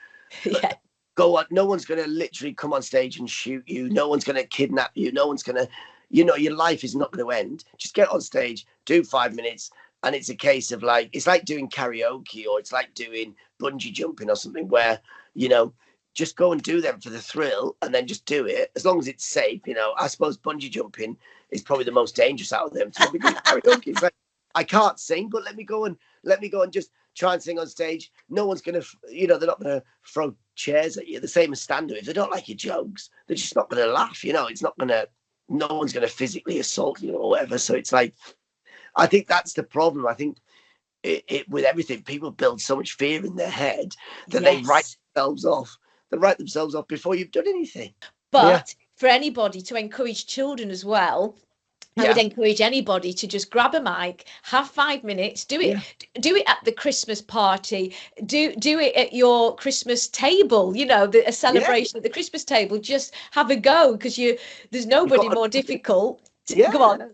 go on. No one's going to literally come on stage and shoot you. No one's going to kidnap you. No one's going to, you know, your life is not going to end. Just get on stage, do 5 minutes. And it's a case of like, it's like doing karaoke, or it's like doing bungee jumping or something, where, you know, just go and do them for the thrill, and then just do it as long as it's safe. You know, I suppose bungee jumping is probably the most dangerous out of them. So karaoke, it's like, I can't sing, but let me go and just try and sing on stage. No one's going to, you know, they're not going to throw chairs at you. The same as stand-up. If they don't like your jokes, they're just not going to laugh. You know, it's not going to, no one's going to physically assault you or whatever. So it's like, I think that's the problem. I think it with everything, people build so much fear in their head that they write themselves off. They write themselves off before you've done anything. But for anybody, to encourage children as well, I would encourage anybody to just grab a mic, have 5 minutes, do it at the Christmas party, do it at your Christmas table, you know, a celebration at the Christmas table. Just have a go, because there's nobody more difficult. Go on.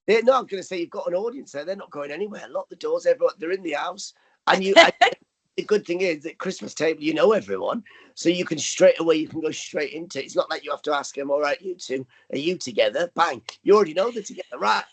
No, I'm going to say, you've got an audience there. They're not going anywhere. Lock the doors. Everyone, they're in the house. And the good thing is, at Christmas table, you know everyone. So you can you can go straight into it. It's not like you have to ask them, all right, you two, are you together? Bang. You already know they're together, right?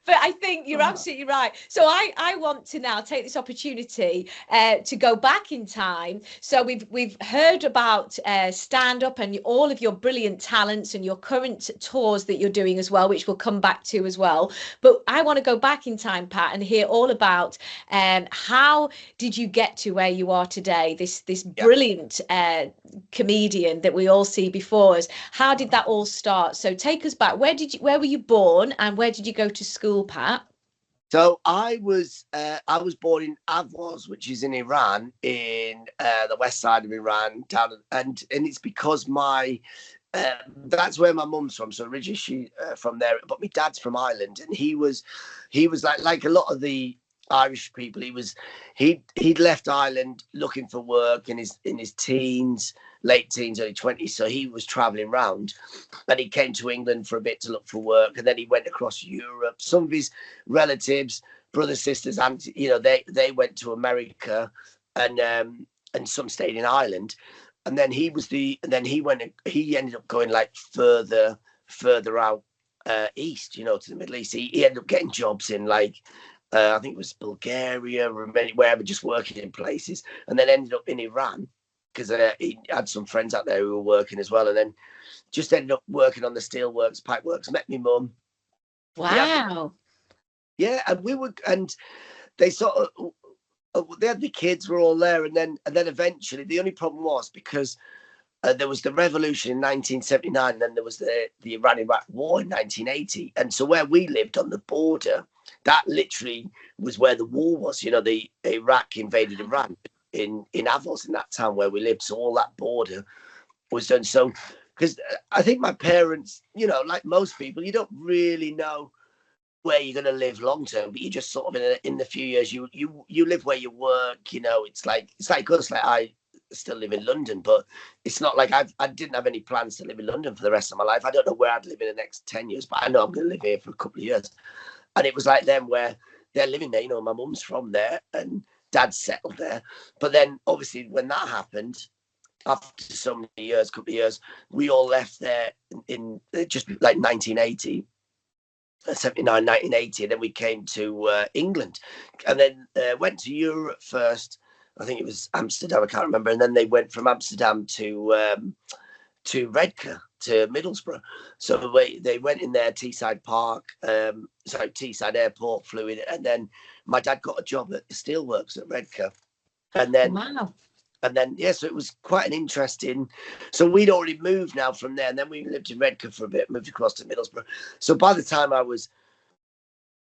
But I think you're absolutely right. So I want to now take this opportunity to go back in time. So we've heard about stand up and all of your brilliant talents and your current tours that you're doing as well, which we'll come back to as well. But I want to go back in time, Pat, and hear all about how did you get to where you are today? This brilliant comedian that we all see before us. How did that all start? So take us back. Where were you born? And where did you go to school, Pat? So I was born in Avos, which is in Iran, in the west side of Iran, and it's because that's where my mum's from. So originally she from there, but my dad's from Ireland, and he was like a lot of the Irish people. He'd left Ireland looking for work in his teens, late teens, early 20s. So he was traveling around, and he came to England for a bit to look for work, and then he went across Europe. Some of his relatives, brothers, sisters, and you know, they went to America, and some stayed in Ireland. And then he ended up going like further out east, you know, to the Middle East. He ended up getting jobs in like I think it was Bulgaria, Romania, wherever, just working in places, and then ended up in Iran because he had some friends out there who were working as well, and then just ended up working on the steelworks, pipeworks. Met my mum. Wow. Yeah, and they sort of they had the kids were all there, and then eventually the only problem was because there was the revolution in 1979, and then there was the Iran-Iraq war in 1980, and so where we lived on the border, that literally was where the war was. You know, the Iraq invaded Iran in Avos, in that town where we lived. So all that border was done. So, because I think my parents, you know, like most people, you don't really know where you're going to live long term, but you just sort of in the few years you live where you work. You know, it's like us. Like I still live in London, but it's not like I didn't have any plans to live in London for the rest of my life. I don't know where I'd live in the next 10 years, but I know I'm going to live here for a couple of years. And it was like them where they're living there, you know, my mum's from there and dad's settled there. But then obviously when that happened, after so many years, couple of years, we all left there in just like 1980, 79, 1980. And then we came to England, and then went to Europe first. I think it was Amsterdam, I can't remember. And then they went from Amsterdam to Redcar, to Middlesbrough. So they went in there, Teesside Park, Teesside Airport, flew in, and then my dad got a job at the steelworks at Redcar. And then then, yeah, so it was quite an interesting. So we'd already moved now from there, and then we lived in Redcar for a bit, moved across to Middlesbrough. So by the time I was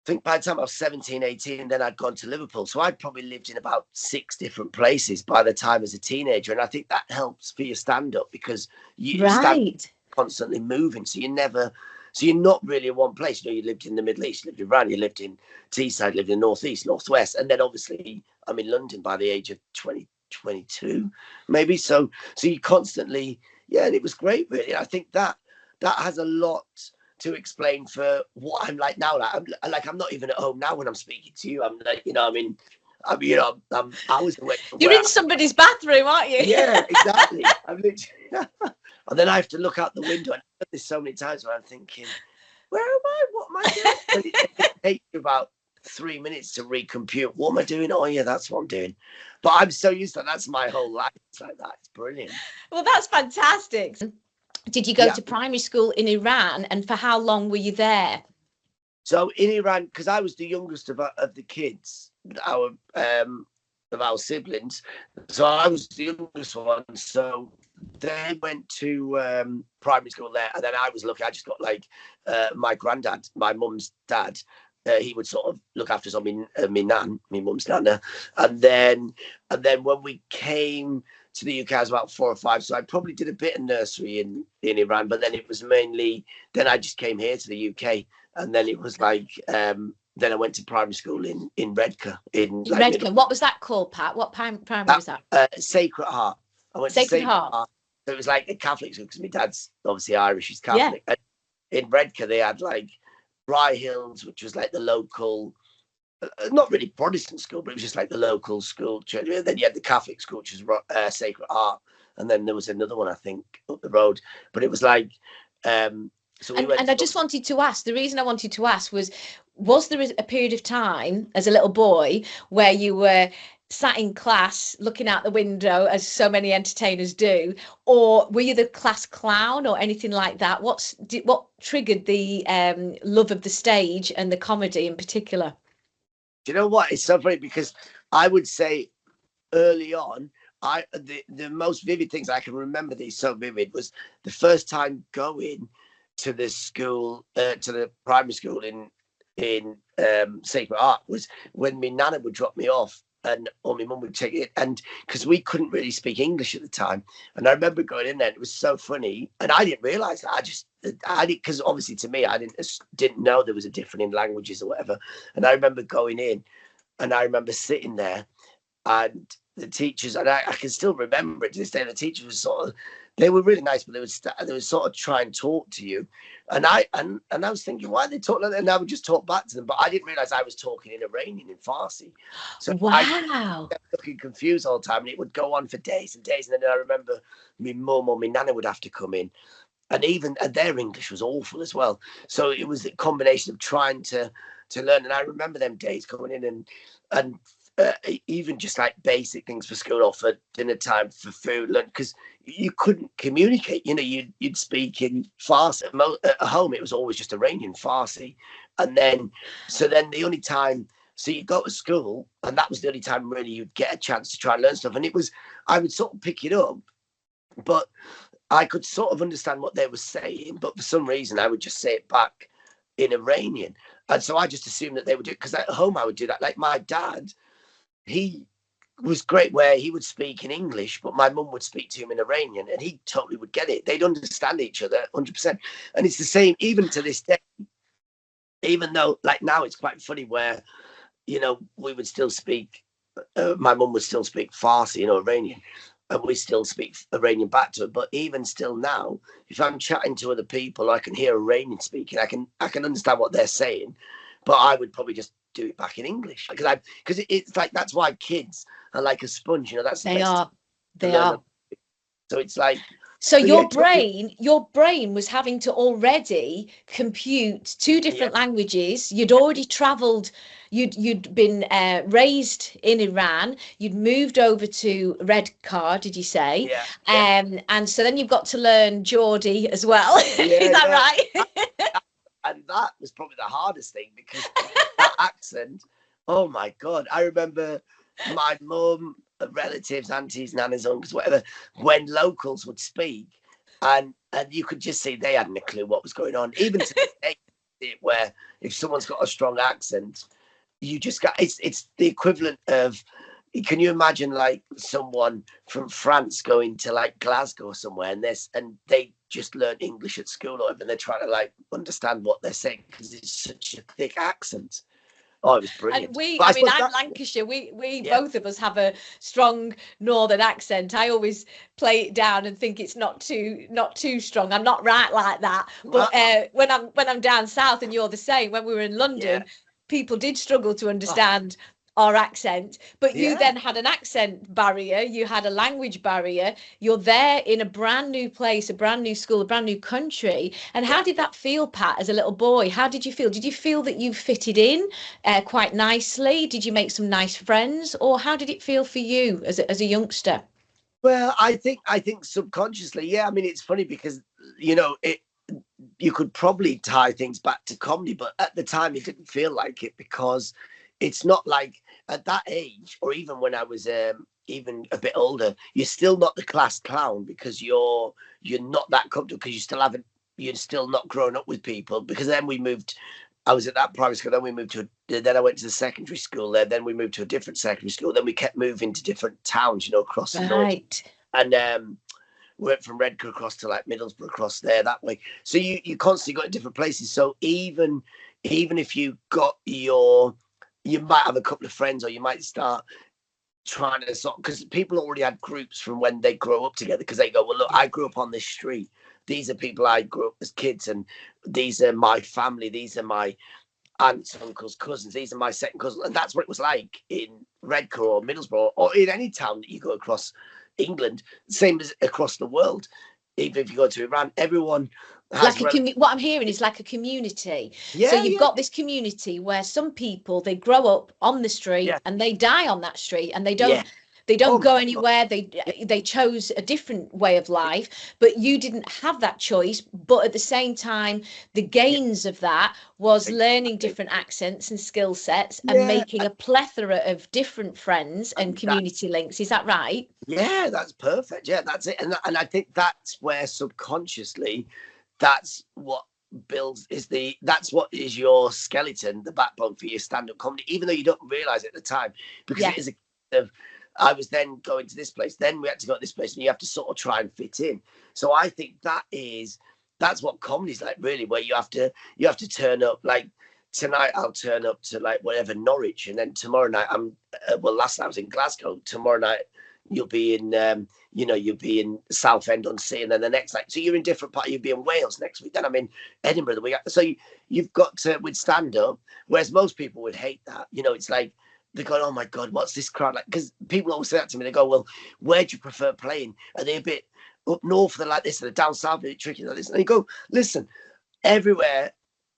17, 18, then I'd gone to Liverpool. So I'd probably lived in about 6 different places by the time as a teenager. And I think that helps for your stand-up because you stand constantly moving. So you're not really in one place. You lived in the Middle East, you lived in Iran, you lived in Teesside, lived in North East, North West. And then obviously I'm in London by the age of 22, maybe. So you constantly, and it was great, really. I think that has a lot to explain for what I'm like now. I'm not even at home now when I'm speaking to you. I'm like, I'm hours away from You're in somebody's bathroom, aren't you? Yeah, exactly. I'm literally, and then I have to look out the window. And I've done this so many times where I'm thinking, where am I? What am I doing? It takes you about 3 minutes to recompute. What am I doing? Oh yeah, that's what I'm doing. But I'm so used to that. That's my whole life. It's like that. It's brilliant. Well, that's fantastic. Did you go to primary school in Iran, and for how long were you there? So in Iran, because I was the youngest of the kids, of our siblings, so I was the youngest one. So they went to primary school there, and then I was lucky. I just got my granddad, my mum's dad. He would sort of look after us on me nan, my mum's nana, and then when we came to the UK, I was about 4 or 5, so I probably did a bit of nursery in Iran, but then it was mainly, then I just came here to the UK, and then it was then I went to primary school in Redcar. In Redcar. What was that called, Pat? What primary was that? Sacred Heart. I went to Sacred Heart. So it was like a Catholic school because my dad's obviously Irish, he's Catholic. Yeah. And in Redcar, they had Rye Hills, which was like the local, not really Protestant school, but it was just like the local school church. And then you had the Catholic school, which was Sacred Heart, and then there was another one, I think, up the road. But it was like, so we went. And I just wanted to ask. The reason I wanted to ask was there a period of time as a little boy where you were sat in class looking out the window, as so many entertainers do, or were you the class clown or anything like that? What triggered the love of the stage and the comedy in particular? Do you know what? It's so funny because I would say early on, the most vivid things I can remember, these so vivid, was the first time going to the school, to the primary school in Sacred Heart, was when my nana would drop me off, or my mum would take it, and because we couldn't really speak English at the time, and I remember going in there, and it was so funny, and I didn't realise that. I did, because obviously to me, I didn't know there was a difference in languages or whatever, and I remember going in, and I remember sitting there, and the teachers, and I can still remember it to this day, the teachers were sort of, they were really nice, but they would sort of try and talk to you, and I was thinking, why are they talking like that? And I would just talk back to them, but I didn't realise I was talking in Iranian, in Farsi. So wow. I kept looking confused all the time, and it would go on for days and days. And then I remember my mum or my nana would have to come in, and their English was awful as well. So it was a combination of trying to learn. And I remember them days coming in and even just like basic things for school or for dinner time, for food, because you couldn't communicate. You'd speak in Farsi. At home, it was always just Iranian Farsi, and then the only time, so you go to school, and that was the only time really you'd get a chance to try and learn stuff. And I would sort of pick it up, but I could sort of understand what they were saying, but for some reason I would just say it back in Iranian, and so I just assumed that they would do it, because at home I would do that. Like my dad, he was great where he would speak in English, but my mum would speak to him in Iranian, and he totally would get it. They'd understand each other 100%. And it's the same even to this day, even though like now it's quite funny where, we would still speak, my mum would still speak Farsi, Iranian, and we still speak Iranian back to her. But even still now, if I'm chatting to other people, I can hear Iranian speaking, I can understand what they're saying, but I would probably just do it back in English, because it's like, that's why kids are like a sponge, that's they are. So it's like, so your brain was having to already compute 2 different languages. You'd already travelled, you'd been raised in Iran, you'd moved over to Redcar, did you say? And so then you've got to learn Geordie as well. Is that right? And that was probably the hardest thing, because that accent, oh my God. I remember my mum relatives, aunties, nanas, uncles, whatever, when locals would speak, and you could just see they hadn't a clue what was going on. Even to this day, where if someone's got a strong accent, you just got it's the equivalent of. Can you imagine like someone from France going to like Glasgow or somewhere, and they just learn English at school, or and they're trying to like understand what they're saying because it's such a thick accent. Oh, it was brilliant. And I'm Lancashire. We both of us have a strong northern accent. I always play it down and think it's not too strong. I'm not right like that. But when I'm down south, and you're the same, when we were in London, people did struggle to understand our accent, but you then had an accent barrier, you had a language barrier, you're there in a brand new place, a brand new school, a brand new country. And how did that feel, Pat, as a little boy? How did you feel? Did you feel that you fitted in quite nicely? Did you make some nice friends, or how did it feel for you as a youngster? Well, I think subconsciously, yeah. I mean, it's funny because you could probably tie things back to comedy, but at the time it didn't feel like it, because it's not like at that age, or even when I was even a bit older, you're still not the class clown because you're not that comfortable, because you're still not grown up with people. Because then we moved, I was at that primary school, then we moved then I went to the secondary school there, then we moved to a different secondary school, then we kept moving to different towns, across the north. And went from Redcar across to like Middlesbrough, across there that way. So you constantly got to different places. So even if you might have a couple of friends, or you might start trying to because people already had groups from when they grow up together, because they go, well, look, I grew up on this street. These are people I grew up as kids, and these are my family. These are my aunts, uncles, cousins. These are my second cousins. And that's what it was like in Redcar or Middlesbrough, or in any town that you go across England, same as across the world. Even if you go to Iran, everyone has what I'm hearing is like a community. So you've got this community where some people, they grow up on the street and they die on that street, and they don't go anywhere. They chose a different way of life, but you didn't have that choice. But at the same time, the gains of that was learning different accents and skill sets, and making a plethora of different friends and community links. Is that right? Yeah, that's perfect. Yeah, that's it. And I think that's where subconsciously, that's what builds that's what is your skeleton, the backbone for your stand-up comedy, even though you don't realize it at the time, because it is I was then going to this place, then we had to go to this place, and you have to sort of try and fit in. So I think that's what comedy's like, really, where you have to turn up. Like tonight I'll turn up to like whatever, Norwich, and then tomorrow night last night I was in Glasgow. Tomorrow night you'll be in you'll be in Southend-on-Sea, and then the next night, so you're in different part. You'll be in Wales next week, then I'm in Edinburgh the week. So you've got to, with stand-up, whereas most people would hate that. It's like they go, oh my god, what's this crowd like? Because people always say that to me. They go, well, where do you prefer playing? Are they a bit up north, they're like this, and down south, they're tricky like this? And you go, listen, everywhere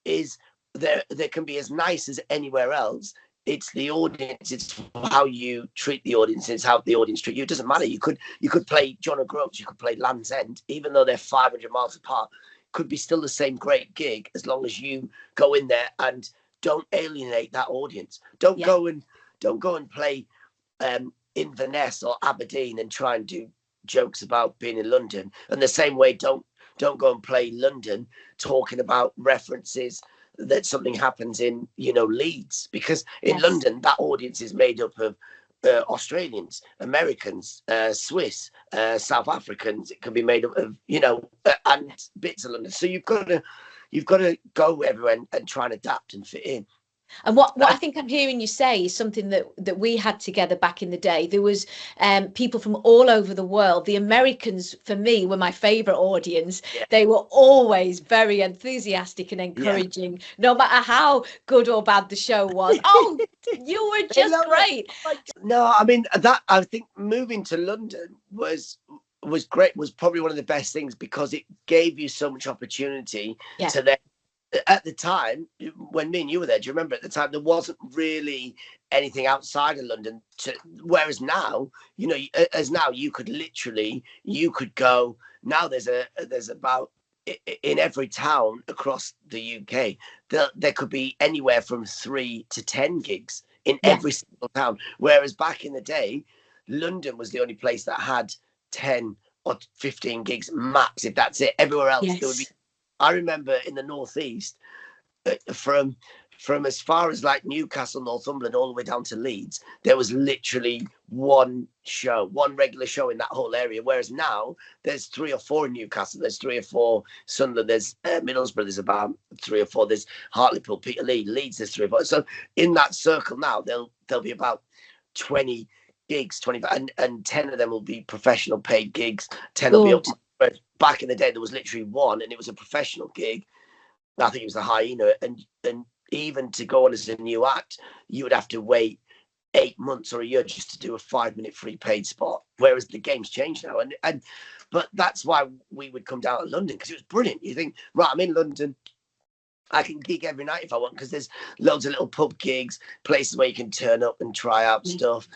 is there can be as nice as anywhere else. It's the audience, it's how you treat the audience, it's how the audience treat you. It doesn't matter. You could play John O'Groats, you could play Land's End, even though they're 500 miles apart, could be still the same great gig, as long as you go in there and don't alienate that audience. Don't go and play Inverness or Aberdeen and try and do jokes about being in London. And the same way, don't go and play London talking about references that something happens in Leeds, because in London that audience is made up of Australians, Americans, Swiss, South Africans. It can be made up of and bits of London. So you've got to go everywhere and try and adapt and fit in. And what I think I'm hearing you say is something that we had together back in the day. There was people from all over the world. The Americans, for me, were my favourite audience. Yeah. They were always very enthusiastic and encouraging, no matter how good or bad the show was. Oh, you were just great. No, I mean, I think moving to London was great, was probably one of the best things, because it gave you so much opportunity to then. At the time, when me and you were there, do you remember at the time there wasn't really anything outside of London? Whereas now, you could go. Now there's about, in every town across the UK, there could be anywhere from 3 to 10 gigs in every single town. Whereas back in the day, London was the only place that had 10 or 15 gigs max, if that's it. Everywhere else, there would be. Yes. I remember in the Northeast, from as far as like Newcastle, Northumberland, all the way down to Leeds, there was literally one regular show in that whole area. Whereas now there's 3 or 4 in Newcastle, there's 3 or 4 Sunderland, there's Middlesbrough, there's about 3 or 4, there's Hartlepool, Peterlee, Leeds, there's 3 or 4. So in that circle now, there'll be about 20 gigs, 25, and 10 of them will be professional paid gigs. 10 will be up. Back in the day, there was literally one, and it was a professional gig. I think it was the Hyena, and even to go on as a new act, you would have to wait 8 months or a year just to do a 5-minute free paid spot. Whereas the game's changed now, but that's why we would come down to London, because it was brilliant. You think, right, I'm in London, I can gig every night if I want, because there's loads of little pub gigs, places where you can turn up and try out stuff.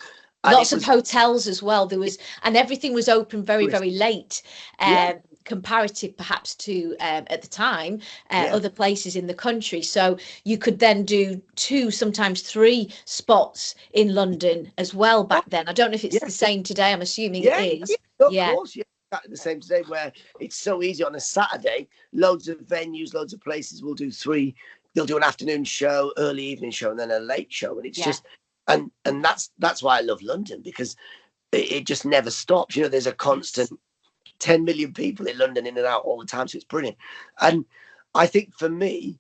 Lots of hotels as well. There was, and everything was open very, very late. Comparative perhaps to at the time other places in the country, so you could then do 2, sometimes 3 spots in London as well back then. I don't know if it's the same today. I'm assuming it is. Of course, the same today, where it's so easy on a Saturday. Loads of venues, loads of places will do 3. They'll do an afternoon show, early evening show, and then a late show, and it's just and that's why I love London, because it just never stops. You know, there's a constant 10 million people in London, in and out all the time, so it's brilliant. And I think for me,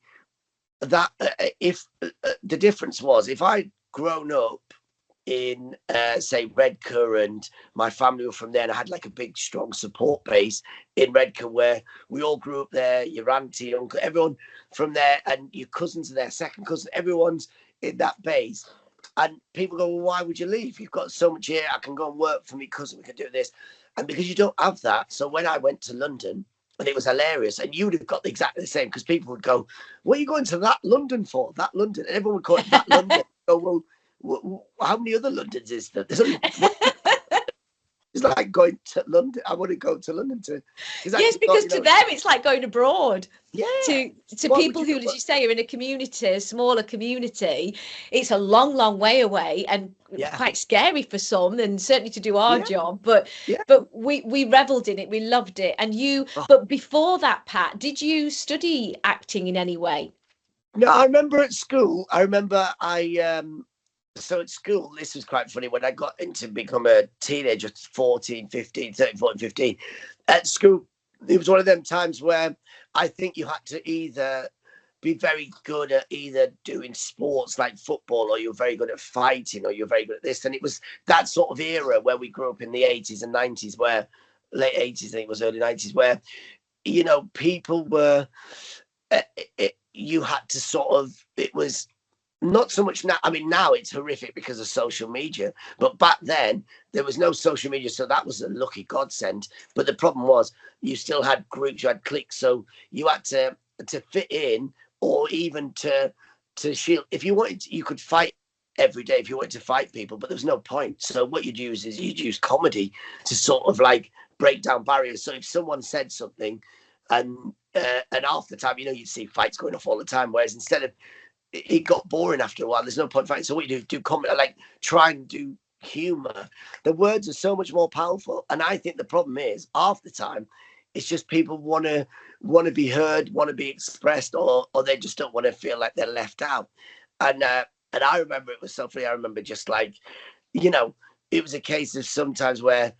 that if the difference was, if I'd grown up in say Redcar, and my family were from there, and I had like a big strong support base in Redcar, where we all grew up there, your auntie, uncle, everyone from there, and your cousins are there, second cousin, everyone's in that base. And people go, well, why would you leave? You've got so much here. I can go and work for me cousin, we can do this. And because you don't have that, so when I went to London, and it was hilarious, and you would have got exactly the same, because people would go, what are you going to that London for? That London? And everyone would call it that London. Go, well, how many other Londons is there? There's only it's like going to London. I want to go to London to. Yes, because to them it's like going abroad. Yeah. To people who, as you say, are in a community, a smaller community, it's a long, long way away, and quite scary for some, and certainly to do our job. But we revelled in it. We loved it. And you. But before that, Pat, did you study acting in any way? No, I remember at school. So at school, this was quite funny. When I got into become a teenager, 13, 14, 15, at school, it was one of them times where I think you had to either be very good at either doing sports like football, or you're very good at fighting, or you're very good at this. And it was that sort of era where we grew up in the 80s and 90s, where late 80s, I think it was early 90s, where, you know, people were, you had to sort of, it was, not so much now. I mean, now it's horrific because of social media, but back then there was no social media, so that was a lucky godsend. But the problem was, you still had groups, you had cliques, so you had to fit in, or even to shield. If you wanted, you could fight every day if you wanted to fight people, but there was no point. So what you'd use comedy to sort of like break down barriers. So if someone said something, and half the time, you know, you'd see fights going off all the time, whereas instead of, it got boring after a while. There's no point fighting. So what you do comedy, like try and do humor. The words are so much more powerful. And I think the problem is, half the time, it's just people want to be heard, want to be expressed, or they just don't want to feel like they're left out. And I remember it was so funny. I remember just like, you know, it was a case of sometimes where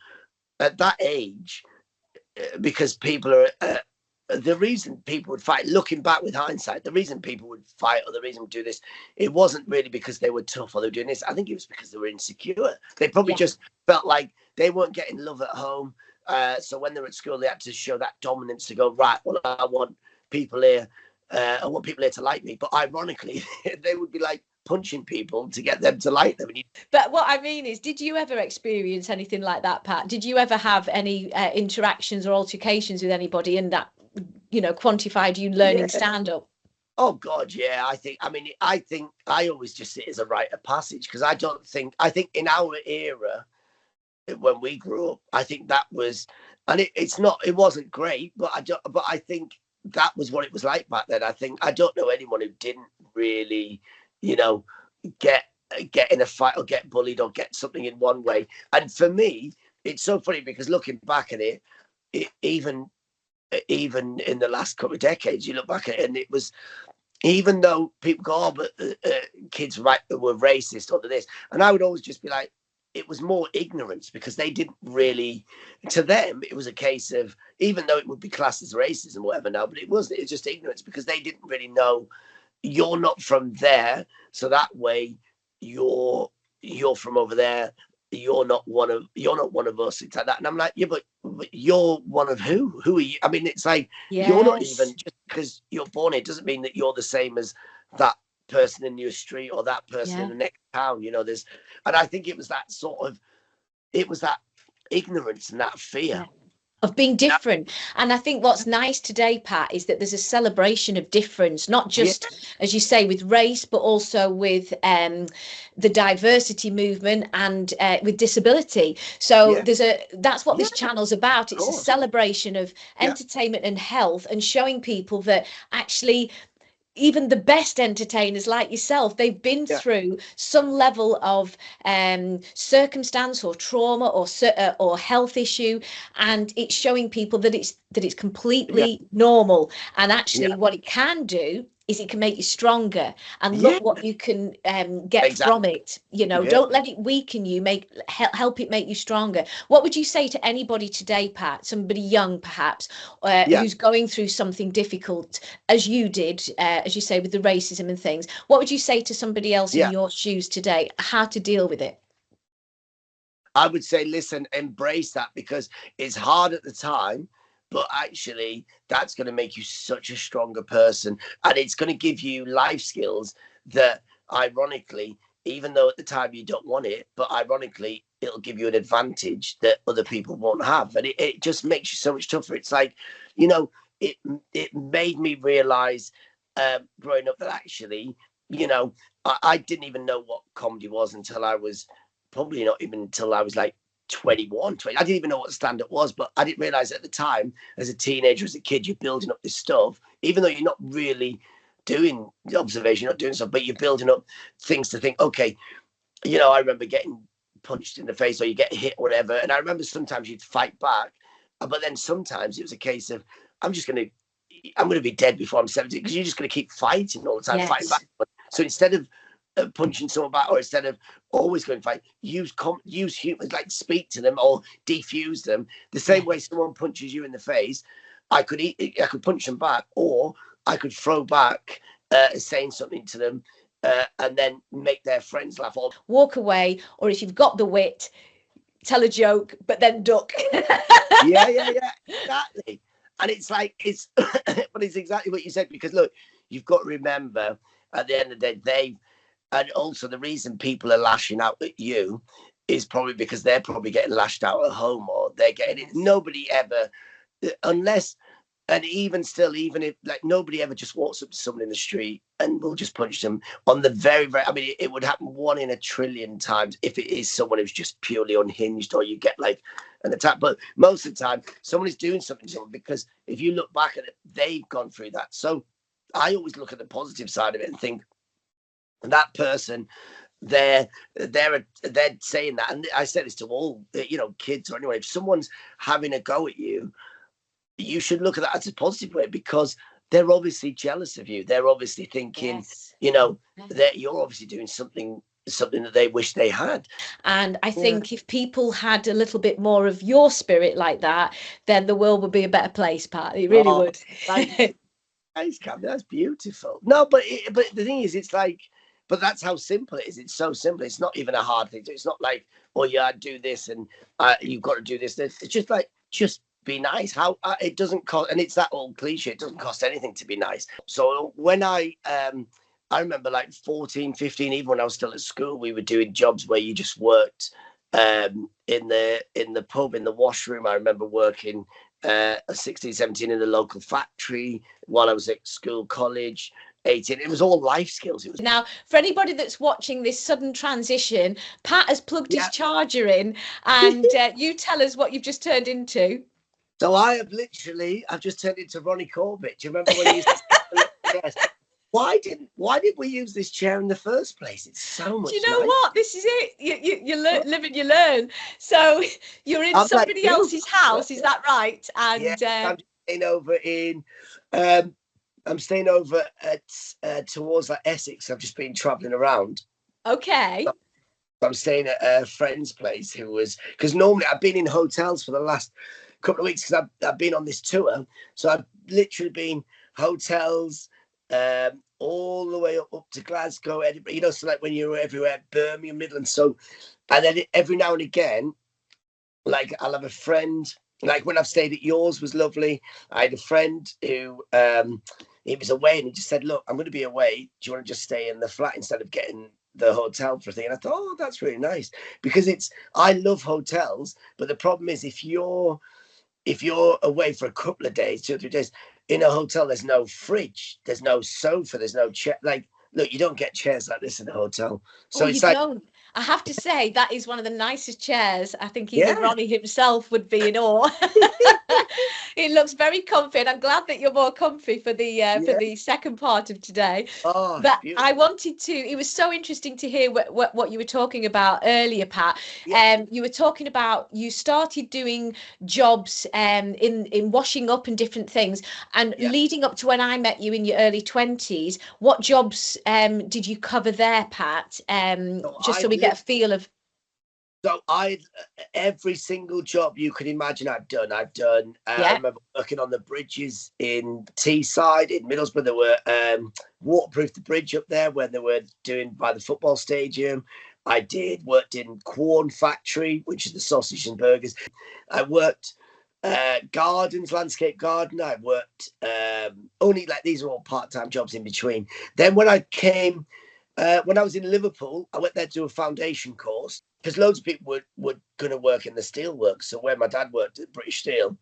at that age, because people are. The reason people would fight, looking back with hindsight, the reason people would fight, or the reason would do this, it wasn't really because they were tough or they were doing this. I think it was because they were insecure. They probably just felt like they weren't getting love at home. So when they were at school, they had to show that dominance to go, right, well, I want people here. I want people here to like me. But ironically, they would be like punching people to get them to like them. But what I mean is, did you ever experience anything like that, Pat? Did you ever have any interactions or altercations with anybody, and that, you know, quantified you learning stand-up? Oh God, yeah. I think I always just see it as a rite of passage, because I think in our era, when we grew up, I think that was, and it wasn't great, but I think that was what it was like back then. I don't know anyone who didn't really, you know, get get in a fight or get bullied or get something in one way. And for me, it's so funny because looking back at it, even in the last couple of decades, you look back at it and it was, even though people go, oh, but kids were racist or this, and I would always just be like, it was more ignorance, because they didn't really, to them, it was a case of, even though it would be classed as racism or whatever now, but it wasn't, it was just ignorance, because they didn't really know, you're not from there, so that way you're from over there, you're not one of us, it's like that. And I'm like, yeah, but you're one of who are you? I mean, it's like, you're not even, just because you're born here doesn't mean that you're the same as that person in your street or that person in the next town. You know, there's, and I think it was that ignorance and that fear of being different. And I think what's nice today, Pat, is that there's a celebration of difference, not just, as you say, with race, but also with the diversity movement and with disability. So that's what this channel's about. It's a celebration of entertainment and health, and showing people that actually even the best entertainers like yourself, they've been through some level of circumstance or trauma or health issue, and it's showing people that it's completely normal. And actually what it can do is it can make you stronger, and look what you can get from it. You know, don't let it weaken you, help it make you stronger. What would you say to anybody today, Pat, somebody young perhaps, who's going through something difficult, as you did, as you say, with the racism and things? What would you say to somebody else in your shoes today, how to deal with it? I would say, listen, embrace that, because it's hard at the time, but actually that's going to make you such a stronger person, and it's going to give you life skills that, ironically, even though at the time you don't want it, but ironically it'll give you an advantage that other people won't have, and it just makes you so much tougher. It's like, you know, it made me realize growing up that actually, you know, I didn't even know what comedy was until I was, probably not even until I was like 21, 20. I didn't even know what stand-up was, but I didn't realize at the time, as a teenager, as a kid, you're building up this stuff, even though you're not really doing the observation, you're not doing stuff, but you're building up things to think, okay, you know, I remember getting punched in the face, or you get hit or whatever, and I remember sometimes you'd fight back, but then sometimes it was a case of, I'm going to be dead before I'm 70, because you're just going to keep fighting all the time, fighting back. So instead of punching someone back, or instead of always going to fight, use humor, like speak to them or defuse them. The same way someone punches you in the face, I could punch them back, or I could throw back saying something to them, and then make their friends laugh, or walk away, or if you've got the wit, tell a joke but then duck. yeah, exactly. And it's like, but it's exactly what you said, because look, you've got to remember, at the end of the day, and also the reason people are lashing out at you is probably because they're probably getting lashed out at home, or they're getting it. Nobody ever, unless, and even still, even if, like, nobody ever just walks up to someone in the street and will just punch them on the very, I mean, it would happen 1 in a trillion times if it is someone who's just purely unhinged, or you get like an attack. But most of the time, someone is doing something to someone, because if you look back at it, they've gone through that. So I always look at the positive side of it and think, that person, they're saying that, and I say this to all, you know, kids or anyone. If someone's having a go at you, you should look at that as a positive way, because they're obviously jealous of you. They're obviously thinking, you know, that you're obviously doing something that they wish they had. And I think if people had a little bit more of your spirit like that, then the world would be a better place, Pat. It really would. Thanks, Cathy. That's beautiful. No, but the thing is, it's like, but that's how simple it is. It's so simple. It's not even a hard thing to do. It's not like, oh yeah, do this and you've got to do this. It's just like, just be nice. How it doesn't cost, and it's that old cliche, it doesn't cost anything to be nice. So when I remember like 14, 15, even when I was still at school, we were doing jobs where you just worked in the pub, in the washroom. I remember working at 16, 17 in the local factory while I was at school, college. 18. It was all life skills. Now, for anybody that's watching this sudden transition, Pat has plugged his charger in, and you tell us what you've just turned into. So I've just turned into Ronnie Corbett. Do you remember when he used to yes. why did we use this chair in the first place? It's so much Do you know nicer. what? This is it. You live and you learn. So you're in I'm like somebody you. else's house, is that right? Yeah, And I'm staying over in. I'm staying over at towards like Essex. I've just been travelling around. okay. I'm staying at a friend's place who was, because normally I've been in hotels for the last couple of weeks because I've been on this tour. So I've literally been hotels all the way up to Glasgow, Edinburgh, you know, so like when you're everywhere, Birmingham, Midlands. So, and then every now and again, like I'll have a friend, like when I've stayed at yours was lovely. I had a friend who, he was away and he just said, look, I'm going to be away. Do you want to just stay in the flat instead of getting the hotel for a thing? And I thought, oh, that's really nice, because I love hotels, but the problem is if you're away for a couple of days, 2 or 3 days in a hotel, there's no fridge, there's no sofa, there's no chair. Like, look, you don't get chairs like this in a hotel. So Oh, you it's like, don't. I have to say that is one of the nicest chairs. I think even yeah, Ronnie himself would be in awe. It looks very comfy, and I'm glad that you're more comfy for yeah. the second part of today. Oh, it's But beautiful. I wanted to. It was so interesting to hear what you were talking about earlier, Pat. Yeah, You were talking about you started doing jobs in washing up and different things, and yeah. leading up to when I met you in your early 20s. What jobs did you cover there, Pat? So Just so we get a feel of. every single job you could imagine I've done. I Yeah. remember working on the bridges in Teesside, in Middlesbrough. They were waterproof the bridge up there when they were doing by the football stadium. I worked in Quorn Factory, which is the sausage and burgers. I worked gardens, landscape garden. I worked only, like, these are all part-time jobs in between. Then when I was in Liverpool, I went there to do a foundation course because loads of people were going to work in the steelworks. So where my dad worked at British Steel,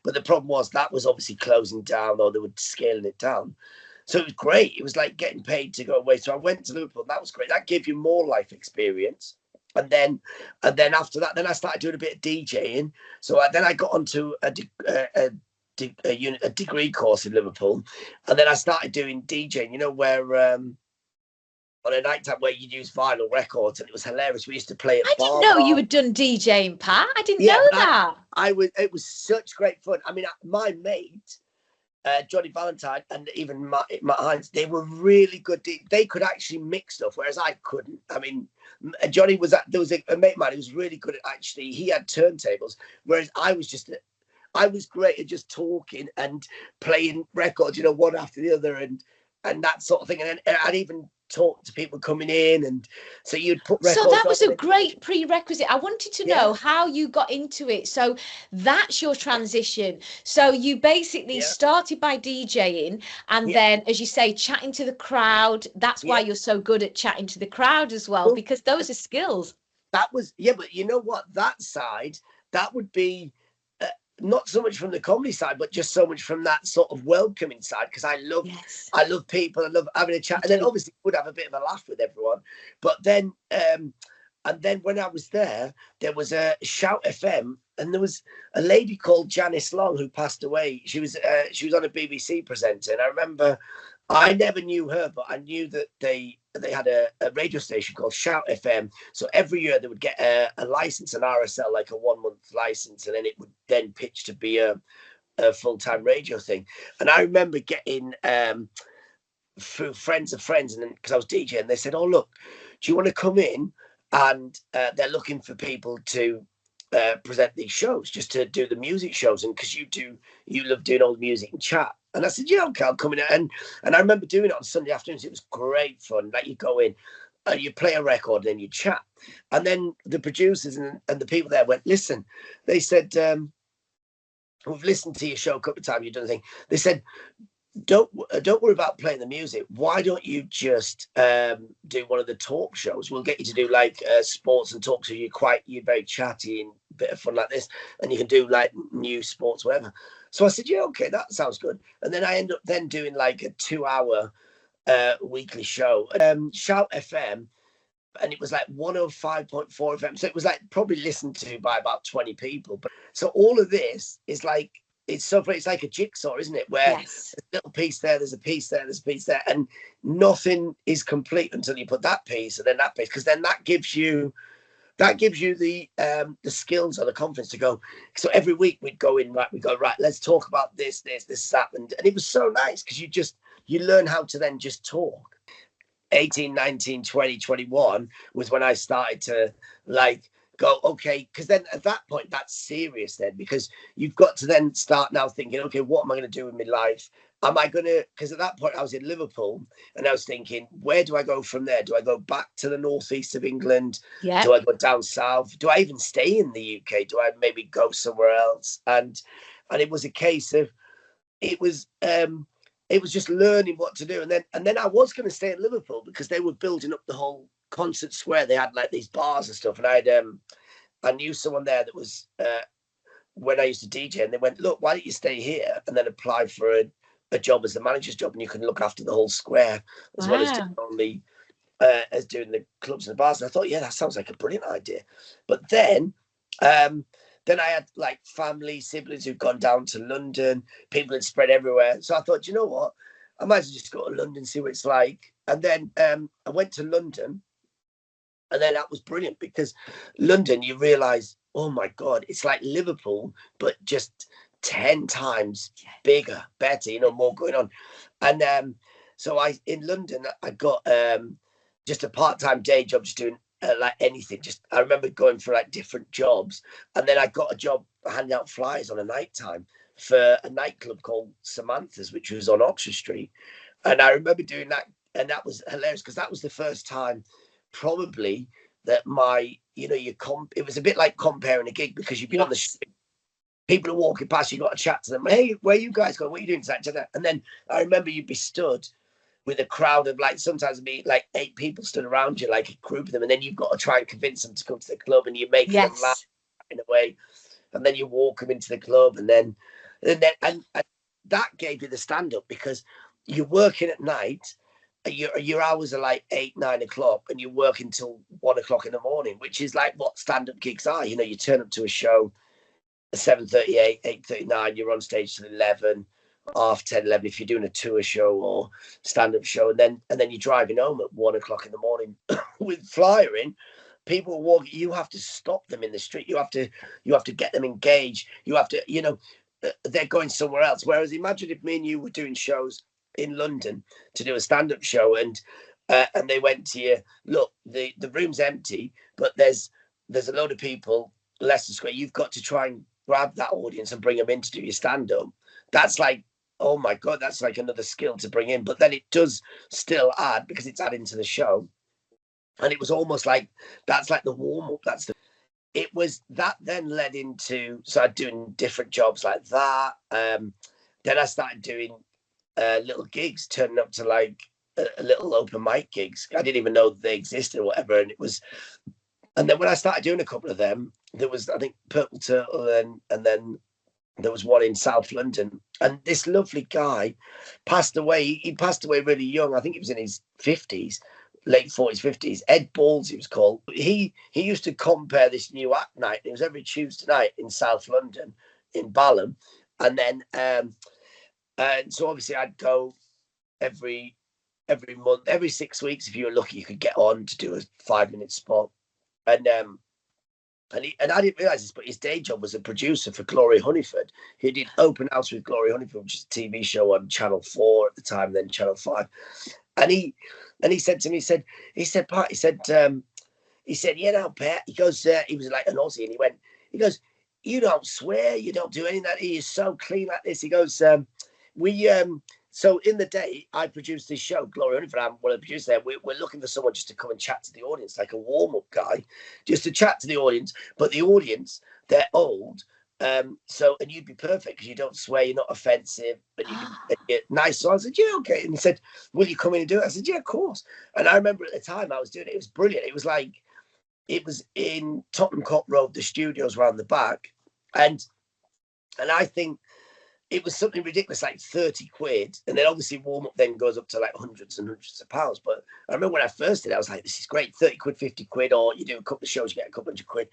but the problem was that was obviously closing down, or they were scaling it down. So it was great. It was like getting paid to go away. So I went to Liverpool, and that was great. That gave you more life experience. And then after that, then I started doing a bit of DJing. So then I got onto a degree course in Liverpool, and then I started doing DJing. You know, where on a night time where you'd use vinyl records, and it was hilarious. We used to play at I didn't know you had done DJing, Pat. I didn't Yeah, know but that. it was such great fun. I mean, my mate, Johnny Valentine, and even Matt Hines, they were really good. They could actually mix stuff, whereas I couldn't. I mean, Johnny there was a mate of mine who was really good at, actually, he had turntables, whereas I was great at just talking and playing records, you know, one after the other, and that sort of thing. And then I'd even talk to people coming in, and so you'd put records So that was on. a great prerequisite. I wanted to know how you got into it. So that's your transition. So you basically started by DJing, and then, as you say, chatting to the crowd. That's why you're so good at chatting to the crowd as well, because those are skills. That was, but you know what? That side, that would be not so much from the comedy side, but just so much from that sort of welcoming side. Because I love people, I love having a chat, and then obviously would have a bit of a laugh with everyone. But then, and then when I was there was a Shout FM, and there was a lady called Janice Long who passed away. She was on a BBC presenter, and I remember, I never knew her, but I knew that they had a radio station called Shout FM. So every year they would get a license, an RSL, like a 1-month license, and then it would then pitch to be a full-time radio thing. And I remember getting through friends of friends, and then because I was DJing, they said, "Oh, look, do you want to come in?" And they're looking for people to present these shows, just to do the music shows, and because you love doing all the music and chat. And I said, "Yeah, okay, I'll come in." And I remember doing it on Sunday afternoons. It was great fun. Like, you go in and you play a record and then you chat. And then the producers and the people there went, "Listen," they said, "we've listened to your show a couple of times. You've done a thing." They said, don't worry about playing the music. Why don't you just do one of the talk shows? We'll get you to do like sports and talk. So you're very chatty and a bit of fun like this, and you can do like news, sports, whatever. So I said, "Yeah, okay, that sounds good." And then I end up then doing like a 2-hour weekly show, Shout FM, and it was like 105.4 FM. So it was like probably listened to by about 20 people. But so all of this is like it's so funny. It's like a jigsaw, isn't it? Where Yes. there's a little piece there, there's a piece there, there's a piece there, and nothing is complete until you put that piece and then that piece, because then that gives you the skills or the confidence to go. So every week we'd go in, right, we go, right, let's talk about this, that, and it was so nice because you learn how to then just talk. 18, 19, 20, 21 was when I started to like go, okay, because then at that point that's serious then, because you've got to then start now thinking, okay, what am I going to do with my life? Am I going to, because at that point I was in Liverpool and I was thinking, where do I go from there? Do I go back to the northeast of England? Yeah. Do I go down south? Do I even stay in the UK? Do I maybe go somewhere else? And it was a case of, it was just learning what to do. And then I was going to stay in Liverpool because they were building up the whole concert square. They had like these bars and stuff. And I knew someone there that was when I used to DJ, and they went, look, why don't you stay here and then apply for a job as the manager's job, and you can look after the whole square as well as doing only as doing the clubs and the bars. And I thought, yeah, that sounds like a brilliant idea. But then I had like family, siblings who'd gone down to London. People had spread everywhere. So I thought, you know what? I might as well just go to London, see what it's like. And then I went to London. And then that was brilliant because London, you realise, oh my God, it's like Liverpool, but just 10 times bigger, better, more going on. And so in London, I got just a part-time day job, just doing like anything. I remember going for like different jobs, and then I got a job handing out flyers on a night time for a nightclub called Samantha's, which was on Oxford Street. And I remember doing that, and that was hilarious because that was the first time probably that it was a bit like comparing a gig, because you'd be on the street, people are walking past, you got to chat to them, hey, where you guys going, what are you doing tonight? And then I remember you'd be stood with a crowd of like, sometimes it'd be like 8 people stood around you, like a group of them, and then you've got to try and convince them to come to the club, and you're making them laugh in a way, and then you walk them into the club, and that gave you the stand-up, because you're working at night, your hours are like 8, 9 o'clock, and you work until 1 o'clock in the morning, which is like what stand-up gigs are. You turn up to a show at 7:38, 8:39, you're on stage till 11, half 10, 11 if you're doing a tour show or stand-up show, and then you're driving home at 1 o'clock in the morning with flyering. People walk, you have to stop them in the street, you have to get them engaged, you have to, they're going somewhere else. Whereas imagine if me and you were doing shows in London to do a stand-up show, and they went to you, look, the room's empty, but there's a load of people, Leicester Square, you've got to try and grab that audience and bring them in to do your stand-up. That's like, oh my God, that's like another skill to bring in. But then it does still add, because it's adding to the show. And it was almost like, that's like the warm-up. It was that then led into, started doing different jobs like that. Then I started doing little gigs, turning up to like a little open mic gigs. I didn't even know they existed or whatever. And then when I started doing a couple of them, there was, I think, Purple Turtle, and then there was one in South London. And this lovely guy passed away. He passed away really young. I think he was in his 50s, late 40s, 50s. Ed Balls, he was called. He used to compare this new act night. It was every Tuesday night in South London, in Balham. And then, and so obviously I'd go every month, every 6 weeks. If you were lucky, you could get on to do a 5-minute spot. And I didn't realise this, but his day job was a producer for Glory Honeyford. He did Open House with Glory Honeyford, which is a TV show on Channel 4 at the time, then Channel 5. And he said to me, he said, Pat, yeah, now, Pat, he goes, he was like an Aussie, and he goes, you don't swear, you don't do any of that, he is so clean like this. He goes, so in the day, I produced this show, Glory Honeyford. I'm one of the producers there. We're looking for someone just to come and chat to the audience, like a warm-up guy, just to chat to the audience. But the audience, they're old. And you'd be perfect because you don't swear, you're not offensive, but you're nice. So I said, yeah, okay. And he said, will you come in and do it? I said, yeah, of course. And I remember at the time I was doing it, it was brilliant. It was in Tottenham Court Road, the studios were around the back. And I think it was something ridiculous, like 30 quid. And then obviously warm up then goes up to like hundreds and hundreds of pounds. But I remember when I first did it, I was like, this is great, 30 quid, 50 quid, or you do a couple of shows, you get a couple hundred quid.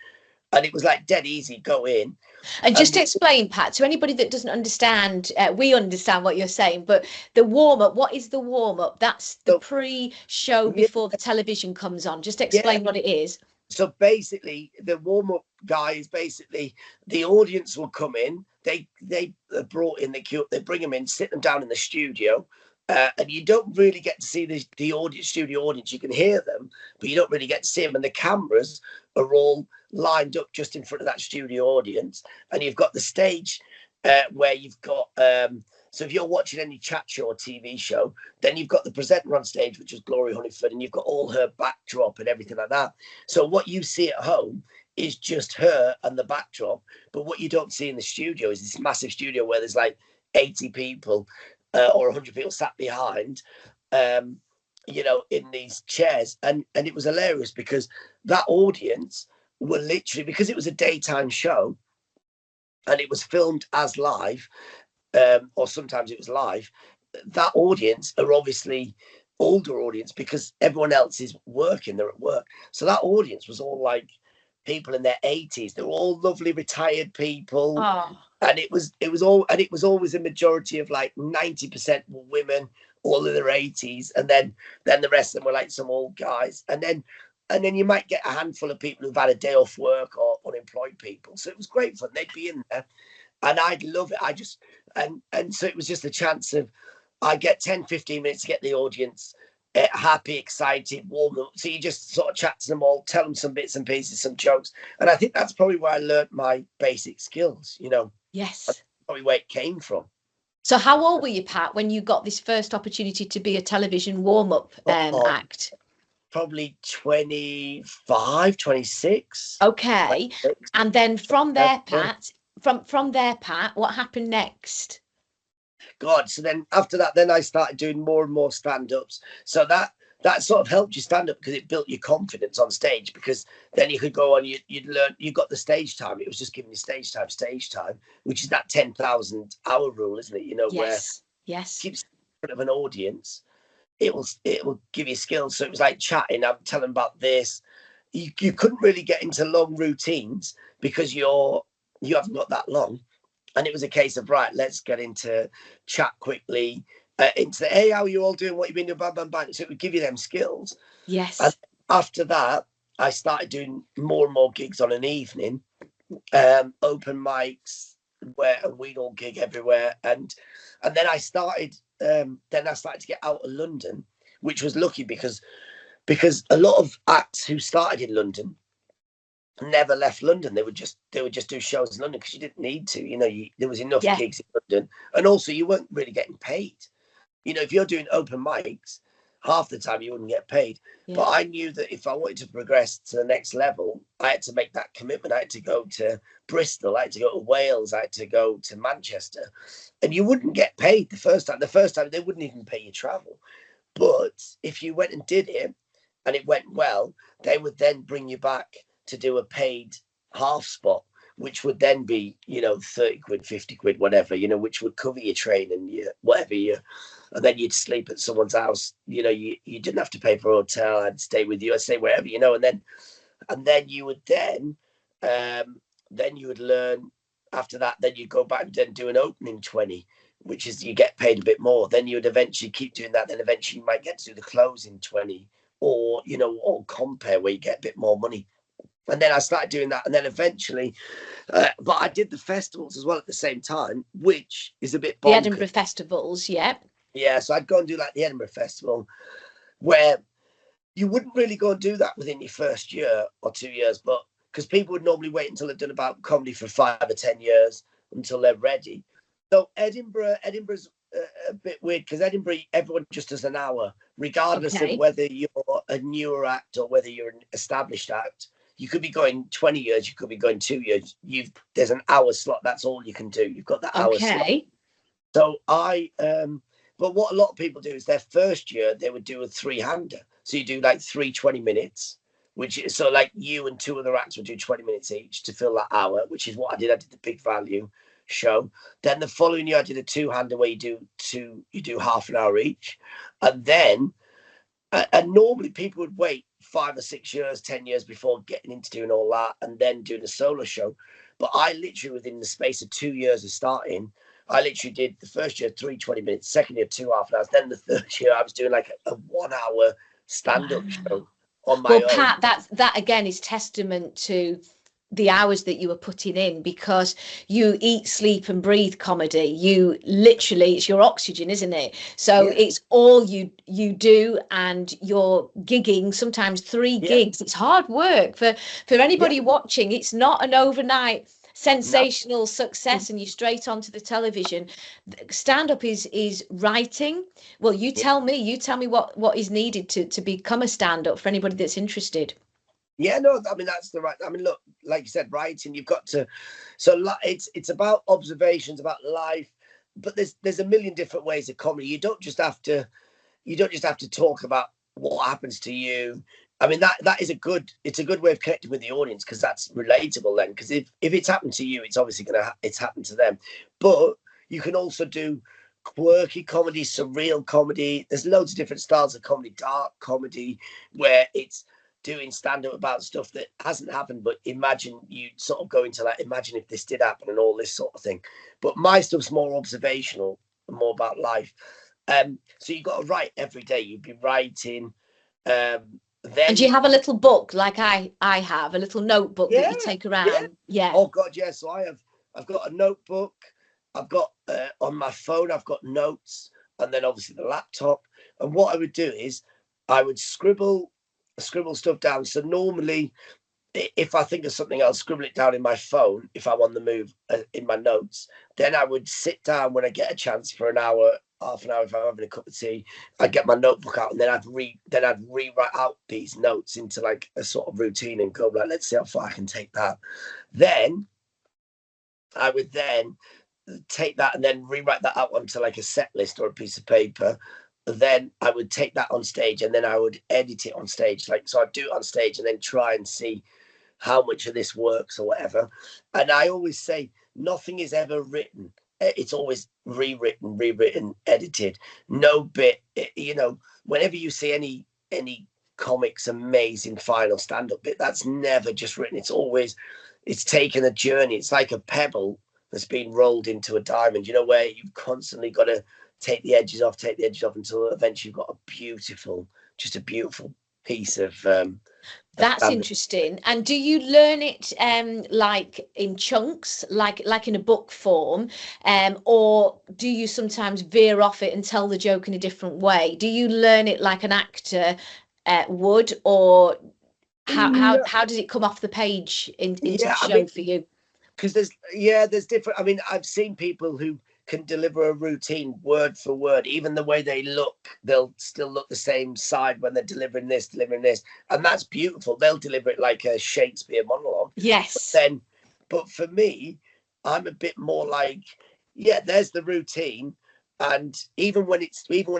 and it was like dead easy, go in. And just to explain, Pat, to anybody that doesn't understand, we understand what you're saying, but the warm-up, what is the warm-up? That's the pre-show before the television comes on. Just explain what it is. So basically, the warm-up guy is basically the audience will come in. They brought in they bring them in, sit them down in the studio, and you don't really get to see the studio audience. You can hear them, but you don't really get to see them. And the cameras are all lined up just in front of that studio audience, and you've got the stage where you've got. So if you're watching any chat show or TV show, then you've got the presenter on stage, which is Glory Hunniford, and you've got all her backdrop and everything like that. So what you see at home is just her and the backdrop. But what you don't see in the studio is this massive studio where there's like 80 people or 100 people sat behind, in these chairs. And it was hilarious because that audience were literally, because it was a daytime show and it was filmed as live, or sometimes it was live, that audience are obviously older audience because everyone else is working, they're at work. So that audience was all like people in their 80s. They were all lovely retired people. And it was always a majority of like 90% were women, all in their 80s, and then the rest of them were like some old guys. And then you might get a handful of people who've had a day off work or unemployed people. So it was great fun. They'd be in there. And I'd love it. And so it was just a chance of, I get 10, 15 minutes to get the audience happy, excited, warm up. So you just sort of chat to them all, tell them some bits and pieces, some jokes. And I think that's probably where I learned my basic skills, Yes. That's probably where it came from. So how old were you, Pat, when you got this first opportunity to be a television warm-up act? Probably 25, 26. Okay. 26. And then from there, Pat, from there, Pat, what happened next? God, so then after that, then I started doing more and more stand-ups. So that sort of helped you stand up because it built your confidence on stage, because then you could go on, you'd learn, you got the stage time. It was just giving you stage time, which is that 10,000 hour rule, isn't it? Yes. Where keeps in front of an audience, it will give you skills. So it was like chatting, I'm telling about this. You couldn't really get into long routines because you haven't got that long. And it was a case of, right, let's get into chat quickly, into the, hey, how are you all doing? What you been doing? Bang, bang, bang. So it would give you them skills. Yes. And after that, I started doing more and more gigs on an evening, open mics, where we'd all gig everywhere. And then I started to get out of London, which was lucky because a lot of acts who started in London never left London. They would just do shows in London because you didn't need to. There was enough gigs in London, and also you weren't really getting paid. If you're doing open mics, half the time you wouldn't get paid. Yeah. But I knew that if I wanted to progress to the next level, I had to make that commitment. I had to go to Bristol, I had to go to Wales, I had to go to Manchester, and you wouldn't get paid the first time. The first time they wouldn't even pay you travel. But if you went and did it and it went well, they would then bring you back to do a paid half spot, which would then be 30 quid, 50 quid, whatever, which would cover your train and and then you'd sleep at someone's house. You didn't have to pay for a hotel. I'd stay with you, I'd stay wherever, and then you would then you would learn. After that, then you'd go back and then do an opening 20, which is you get paid a bit more. Then you would eventually keep doing that. Then eventually you might get to do the closing 20, or compare where you get a bit more money. And then I started doing that. And then eventually, but I did the festivals as well at the same time, which is a bit bonkers. The Edinburgh festivals, yeah. Yeah, so I'd go and do like the Edinburgh Festival, where you wouldn't really go and do that within your first year or 2 years, but because people would normally wait until they've done about comedy for 5 or 10 years until they're ready. So Edinburgh's a bit weird because Edinburgh, everyone just does an hour, regardless of whether you're a newer act or whether you're an established act. You could be going 20 years, you could be going 2 years. There's an hour slot. That's all you can do. You've got that hour slot. So but what a lot of people do is their first year, they would do a 3-hander. So you do like 3 20 minutes, which is so like you and 2 other acts would do 20 minutes each to fill that hour, which is what I did. I did the Big Value show. Then the following year, I did a 2-hander where you do half an hour each. And then And normally people would wait 5 or 6 years, 10 years before getting into doing all that and then doing a solo show. But I literally, within the space of 2 years of starting, I literally did the first year 3 20 minutes, second year 2 half hours, then the third year I was doing like a 1 hour stand-up show on my Well, own. Pat, that again is testament to the hours that you were putting in, because you eat, sleep and breathe comedy. You literally, it's your oxygen, isn't it? So it's all you do, and you're gigging, sometimes 3 gigs. It's hard work for anybody watching. It's not an overnight sensational success and you're straight onto the television. Stand-up is writing. Well, you tell me what is needed to become a stand-up for anybody that's interested. Yeah, no, I mean, that's the right. I mean, look, like you said, writing, you've got to. So it's about observations, about life, but there's a million different ways of comedy. You don't just have to talk about what happens to you. I mean, that is it's a good way of connecting with the audience, because that's relatable then. Because if it's happened to you, it's obviously it's happened to them. But you can also do quirky comedy, surreal comedy. There's loads of different styles of comedy, dark comedy, where it's doing stand-up about stuff that hasn't happened, but imagine you sort of go into like, imagine if this did happen and all this sort of thing. But my stuff's more observational and more about life. So you've got to write every day. You'd be writing. Then, and do you have a little book like I have, a little notebook that you take around? Yeah. Oh God, yeah. So I've got a notebook. I've got on my phone, I've got notes, and then obviously the laptop. And what I would do is I would scribble stuff down. So normally, if I think of something, I'll scribble it down in my phone if I'm on the move in my notes. Then I would sit down when I get a chance for an hour, half an hour, if I'm having a cup of tea. I'd get my notebook out, and then I'd rewrite out these notes into like a sort of routine and go like, let's see how far I can take that. Then I would then take that and then rewrite that out onto like a set list or a piece of paper. Then I would take that on stage and then I would edit it on stage. Like, so I'd do it on stage and then try and see how much of this works or whatever. And I always say nothing is ever written. It's always rewritten, edited. No bit, whenever you see any comic's amazing final stand-up bit, that's never just written. It's taken a journey. It's like a pebble that's been rolled into a diamond, where you've constantly got to take the edges off until eventually you've got a beautiful piece of that's interesting. And do you learn it like in chunks, like in a book form, or do you sometimes veer off it and tell the joke in a different way? Do you learn it like an actor would, or how does it come off the page into the show for you? Because there's different. I mean, I've seen people who can deliver a routine word for word, even the way they look, they'll still look the same side when they're delivering this, and that's beautiful. They'll deliver it like a Shakespeare monologue. Yes. But for me, I'm a bit more like, there's the routine, and even when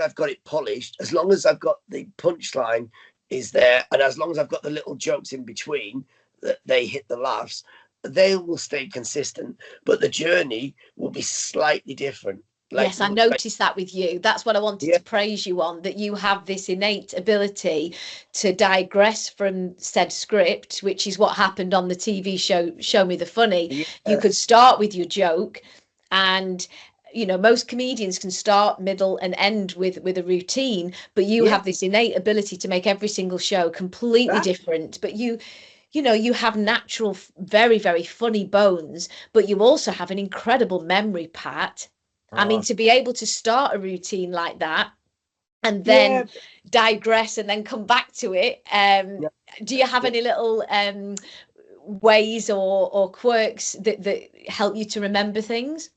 I've got it polished, as long as I've got the punchline is there, and as long as I've got the little jokes in between that they hit the laughs, they will stay consistent, but the journey will be slightly different. Yes, I noticed that with you. That's what I wanted to praise you on, that you have this innate ability to digress from said script, which is what happened on the TV show Show Me the Funny. You could start with your joke, and most comedians can start, middle and end with a routine, but you have this innate ability to make every single show completely different. But you have natural, very, very funny bones, but you also have an incredible memory, Pat. I mean, to be able to start a routine like that and then digress and then come back to it. Do you have any little ways or quirks that help you to remember things?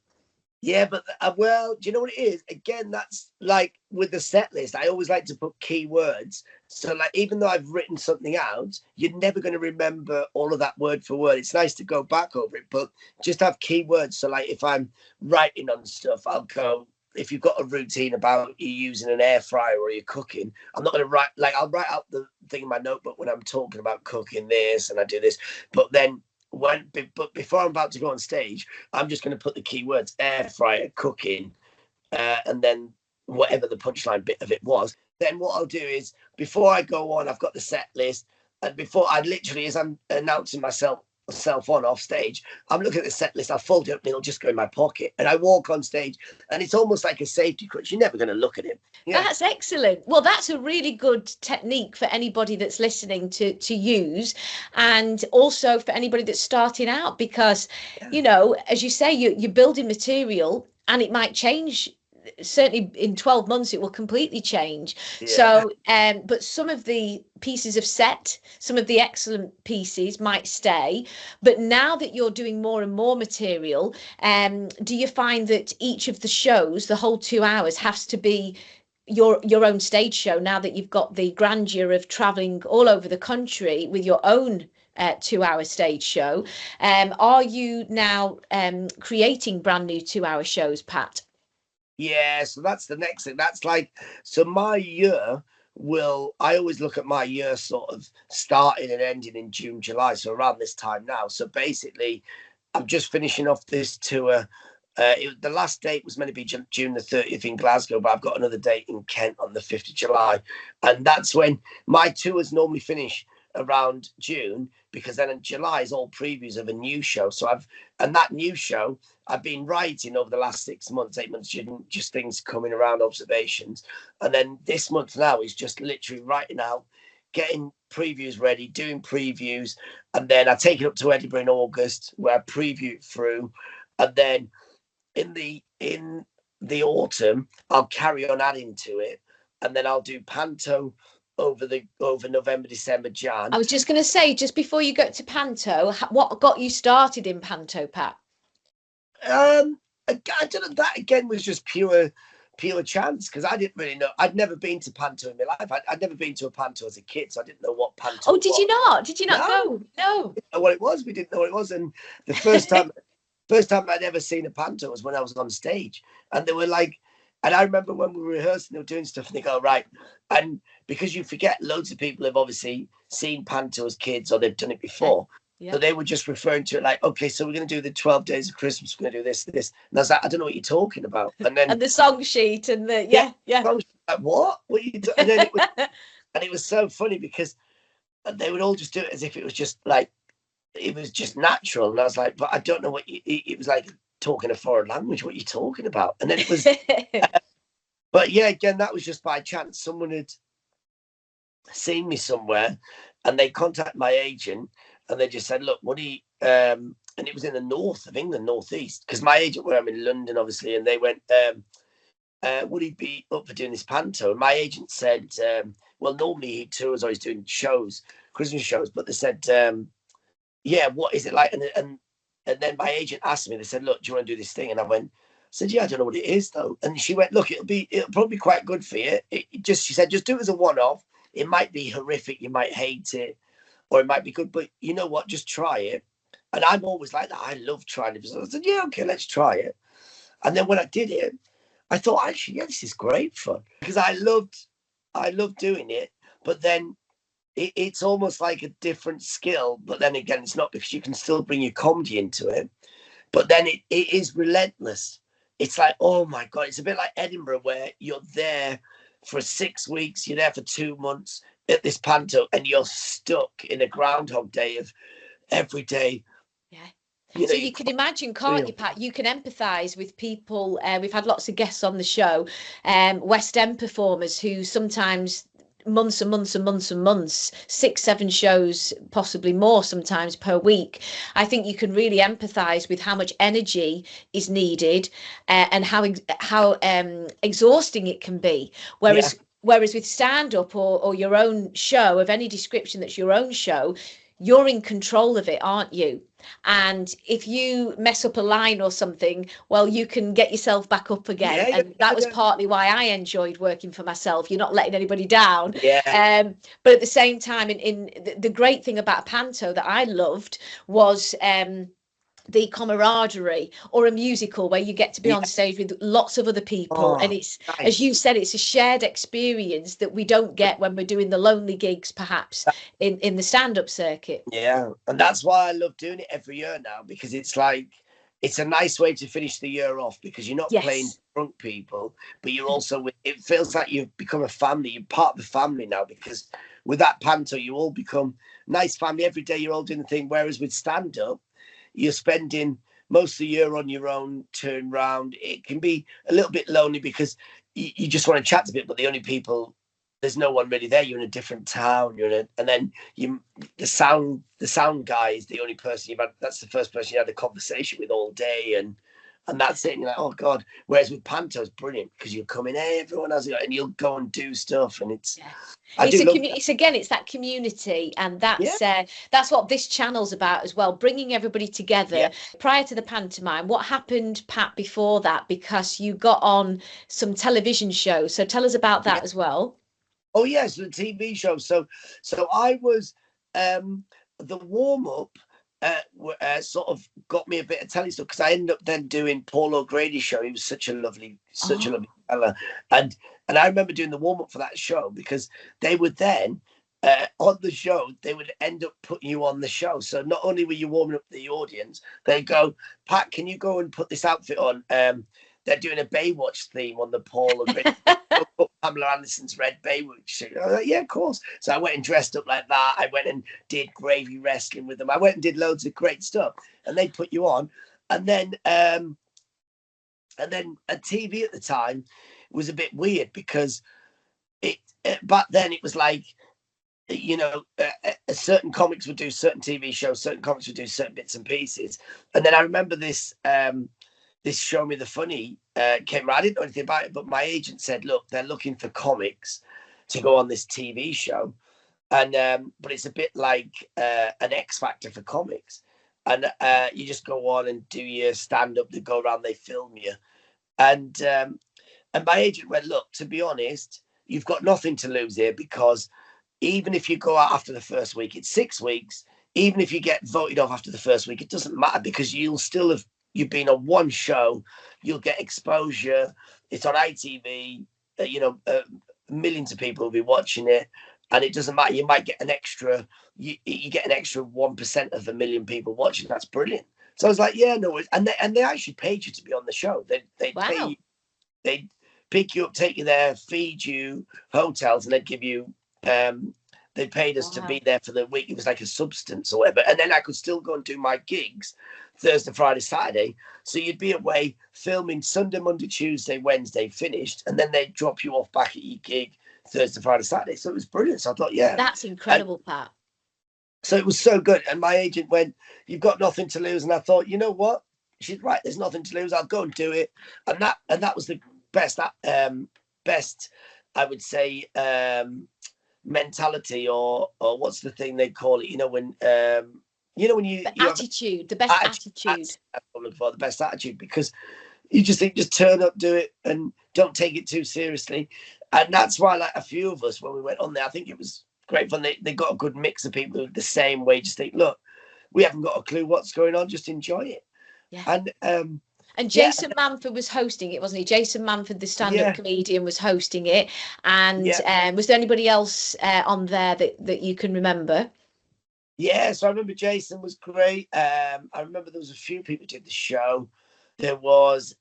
Yeah, but well, do you know what it is? Again, that's like with the set list. I always like to put keywords. So, like, even though I've written something out, you're never going to remember all of that word for word. It's nice to go back over it, but just have keywords. So, like, if I'm writing on stuff, I'll go. If you've got a routine about you using an air fryer or you're cooking, I'm not going to write. Like, I'll write out the thing in my notebook when I'm talking about cooking this and I do this. But then but before I'm about to go on stage, I'm just going to put the keywords air fryer, cooking, and then whatever the punchline bit of it was. then what I'll do is, before I go on, I've got the set list, and before I literally, as I'm announcing myself on off stage, I'm looking at the set list, I'll fold it up and it'll just go in my pocket, and I walk on stage, and it's almost like a safety crutch. You're never going to look at it. Yeah. That's excellent. Well, that's a really good technique for anybody that's listening to use, and also for anybody that's starting out, because, you know, as you say, you're building material and it might change. Certainly in 12 months it will completely change. So but some of the pieces of set, some of the excellent pieces might stay, but now that you're doing more and more material, do you find that each of the shows, the whole 2 hours, has to be your own stage show, now that you've got the grandeur of traveling all over the country with your own 2 hour stage show? Are you now creating brand new 2 hour shows, Pat? Yeah, so that's the next thing. That's like, so my year I always look at my year sort of starting and ending in June, July. So around this time now. So basically, I'm just finishing off this tour. The last date was meant to be June the 30th in Glasgow, but I've got another date in Kent on the 5th of July. And that's when my tours normally finish, around June, because then in July is all previews of a new show. And that new show I've been writing over the last 6 months, 8 months, just things coming around, observations. And then this month now is just literally writing out, getting previews ready, doing previews. And then I take it up to Edinburgh in August, where I preview it through. And then in the autumn, I'll carry on adding to it. And then I'll do Panto over November, December, Jan. I was just going to say, just before you go to Panto, what got you started in Panto, Pat? I don't know. That again was just pure chance, because I didn't really know. I'd never been to Panto in my life. I'd never been to a Panto as a kid, so I didn't know what Panto was. Oh, did you not? Did you not go? No. We didn't know what it was. We didn't know what it was. And the first time I'd ever seen a Panto was when I was on stage, and they were like, and I remember when we were rehearsing, they were doing stuff, and they go, right. And because you forget, loads of people have obviously seen Panto as kids, or they've done it before. Yeah. So they were just referring to it like, okay, so we're going to do the 12 days of Christmas. We're going to do this. And I was like, I don't know what you're talking about. And then and the song sheet and the like, what are you doing? And then it was so funny, because they would all just do it as if it was just like, it was just natural. And I was like, but I don't know what it was like talking a foreign language. What are you talking about? And then it was, but yeah, again, that was just by chance. Someone had seen me somewhere, and they contacted my agent, and they just said, look, what do you, and it was in the north of England, northeast, because my agent, where I'm in London, obviously, and they went, would he be up for doing this Panto? And my agent said, well, normally he tours, or he's doing shows, Christmas shows, but they said, yeah, what is it like? And then my agent asked me, they said, look, do you want to do this thing? And I said, yeah, I don't know what it is though. And she went, look, it'll probably be quite good for you. She said, just do it as a one-off. It might be horrific, you might hate it, or it might be good, but you know what, just try it. And I'm always like that. I love trying it. So I said, yeah, okay, let's try it. And then when I did it, I thought, actually, yeah, this is great fun, because I loved doing it. But then it's almost like a different skill, but then again, it's not, because you can still bring your comedy into it, but then it is relentless. It's like, oh my God, it's a bit like Edinburgh, where you're there for 6 weeks, you're there for 2 months at this Panto, and you're stuck in a Groundhog Day of every day. Yeah. So you can imagine, can't you, Pat? You can empathise with people. We've had lots of guests on the show, West End performers who sometimes months and months and months and months, 6-7 shows, possibly more sometimes per week. I think you can really empathise with how much energy is needed, and how exhausting it can be. Whereas with stand-up or your own show of any description that's your own show, you're in control of it, aren't you? And if you mess up a line or something, well, you can get yourself back up again. And that was partly why I enjoyed working for myself. You're not letting anybody down. But at the same time, in the great thing about a Panto that I loved was the camaraderie, or a musical where you get to be on stage with lots of other people, and it's nice. As you said, it's a shared experience that we don't get when we're doing the lonely gigs, perhaps in the stand-up circuit. And that's why I love doing it every year now, because it's like, it's a nice way to finish the year off because you're not playing drunk people, but you're also it feels like you've become a family. You're part of the family now because with that panto, you all become nice family. Every day you're all doing the thing. Whereas with stand-up, you're spending most of the year on your own, turn round. It can be a little bit lonely because you just want to chat a bit, but the only people, there's no one really there. You're in a different town. And then the sound guy is the only person that's the first person you had a conversation with all day, and that's it. And you're like, oh God. Whereas with panto, it's brilliant because you'll come in, hey, everyone has it, and you'll go and do stuff, and it's. Yeah. It's that community, and that's what this channel's about as well, bringing everybody together. Yeah. Prior to the pantomime, what happened, Pat, before that? Because you got on some television shows, so tell us about that as well. Oh yes, the TV show. So I was the warm up. Sort of got me a bit of telly stuff because I ended up then doing Paul O'Grady's show. He was such a lovely fella, and I remember doing the warm up for that show because they would then on the show they would end up putting you on the show. So not only were you warming up the audience, they go, Pat, can you go and put this outfit on? They're doing a Baywatch theme on the Paul O'Grady. Pamela Anderson's red Baywatch suit. I was like, yeah, of course. So I went and dressed up like that. I went and did gravy wrestling with them. I went and did loads of great stuff. And they put you on. And then a TV at the time was a bit weird because back then it was like, certain comics would do certain TV shows, certain comics would do certain bits and pieces. And then I remember this Show Me the Funny came around. I didn't know anything about it, but my agent said, look, they're looking for comics to go on this TV show. And but it's a bit like an X Factor for comics. And you just go on and do your stand-up, they go around, they film you. And my agent went, look, to be honest, you've got nothing to lose here because even if you go out after the first week, it's 6 weeks. Even if you get voted off after the first week, it doesn't matter because you've been on one show, you'll get exposure. It's on ITV, millions of people will be watching it, and it doesn't matter. You might get an extra, you get an extra 1% of a million people watching. That's brilliant. So I was like, yeah, no worries. And they actually paid you to be on the show. They'd pay you, they'd pick you up, take you there, feed you, hotels, and they'd give you. They paid us to be there for the week. It was like a substance or whatever. And then I could still go and do my gigs Thursday, Friday, Saturday. So you'd be away filming Sunday, Monday, Tuesday, Wednesday, finished. And then they'd drop you off back at your gig Thursday, Friday, Saturday. So it was brilliant. So I thought, yeah. That's incredible, Pat. So it was so good. And my agent went, you've got nothing to lose. And I thought, you know what? She's right. There's nothing to lose. I'll go and do it. And that was the best, I would say, mentality or what's the thing they call it, when the best attitude. The best attitude, because you just think, just turn up, do it, and don't take it too seriously. And that's why, like, a few of us, when we went on there, I think it was great fun. They got a good mix of people the same way, just think, look, we haven't got a clue what's going on, just enjoy it. And Jason Manford was hosting it, wasn't he? Jason Manford, the stand-up comedian, was hosting it. And was there anybody else on there that you can remember? Yeah, so I remember Jason was great. I remember there was a few people who did the show. There was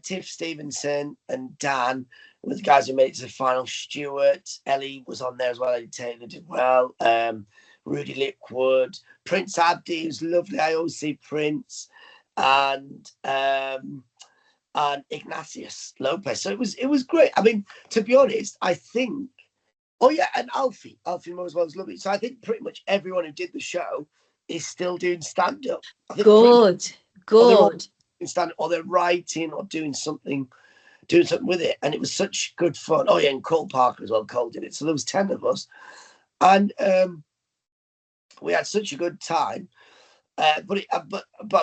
Tiff Stevenson and Dan, were the guys who made it to the final. Stuart, Ellie was on there as well. Ellie Taylor did well. Rudy Lickwood, Prince Abdi, who's lovely. I always see Prince. And Ignatius Lopez. So it was great. I mean, to be honest, I think. Oh yeah, and Alfie Moore as well was lovely. So I think pretty much everyone who did the show is still doing stand up. Good. Or they're writing or doing something with it, and it was such good fun. Oh yeah, and Cole Parker as well. Cole did it. So there was 10 of us, and we had such a good time. But I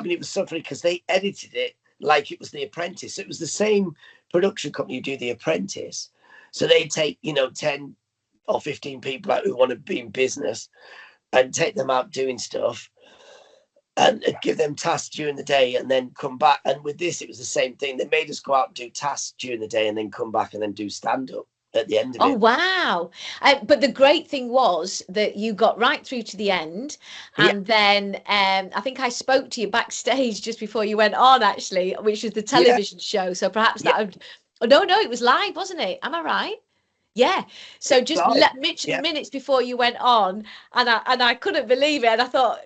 mean, it was so funny because they edited it like it was The Apprentice. It was the same production company who do The Apprentice. So they take, 10 or 15 people out who want to be in business and take them out doing stuff and give them tasks during the day and then come back. And with this, it was the same thing. They made us go out and do tasks during the day and then come back and then do stand-up. at the end of Oh, it. wow. But the great thing was that you got right through to the end. Yeah, And then I think I spoke to you backstage just before you went on, actually, which was the yeah, television show. So perhaps yeah. that would... Oh, no, it was live, wasn't it? Am I right? Yeah. So just Live. Yeah, minutes before you went on, and I couldn't believe it. And I thought,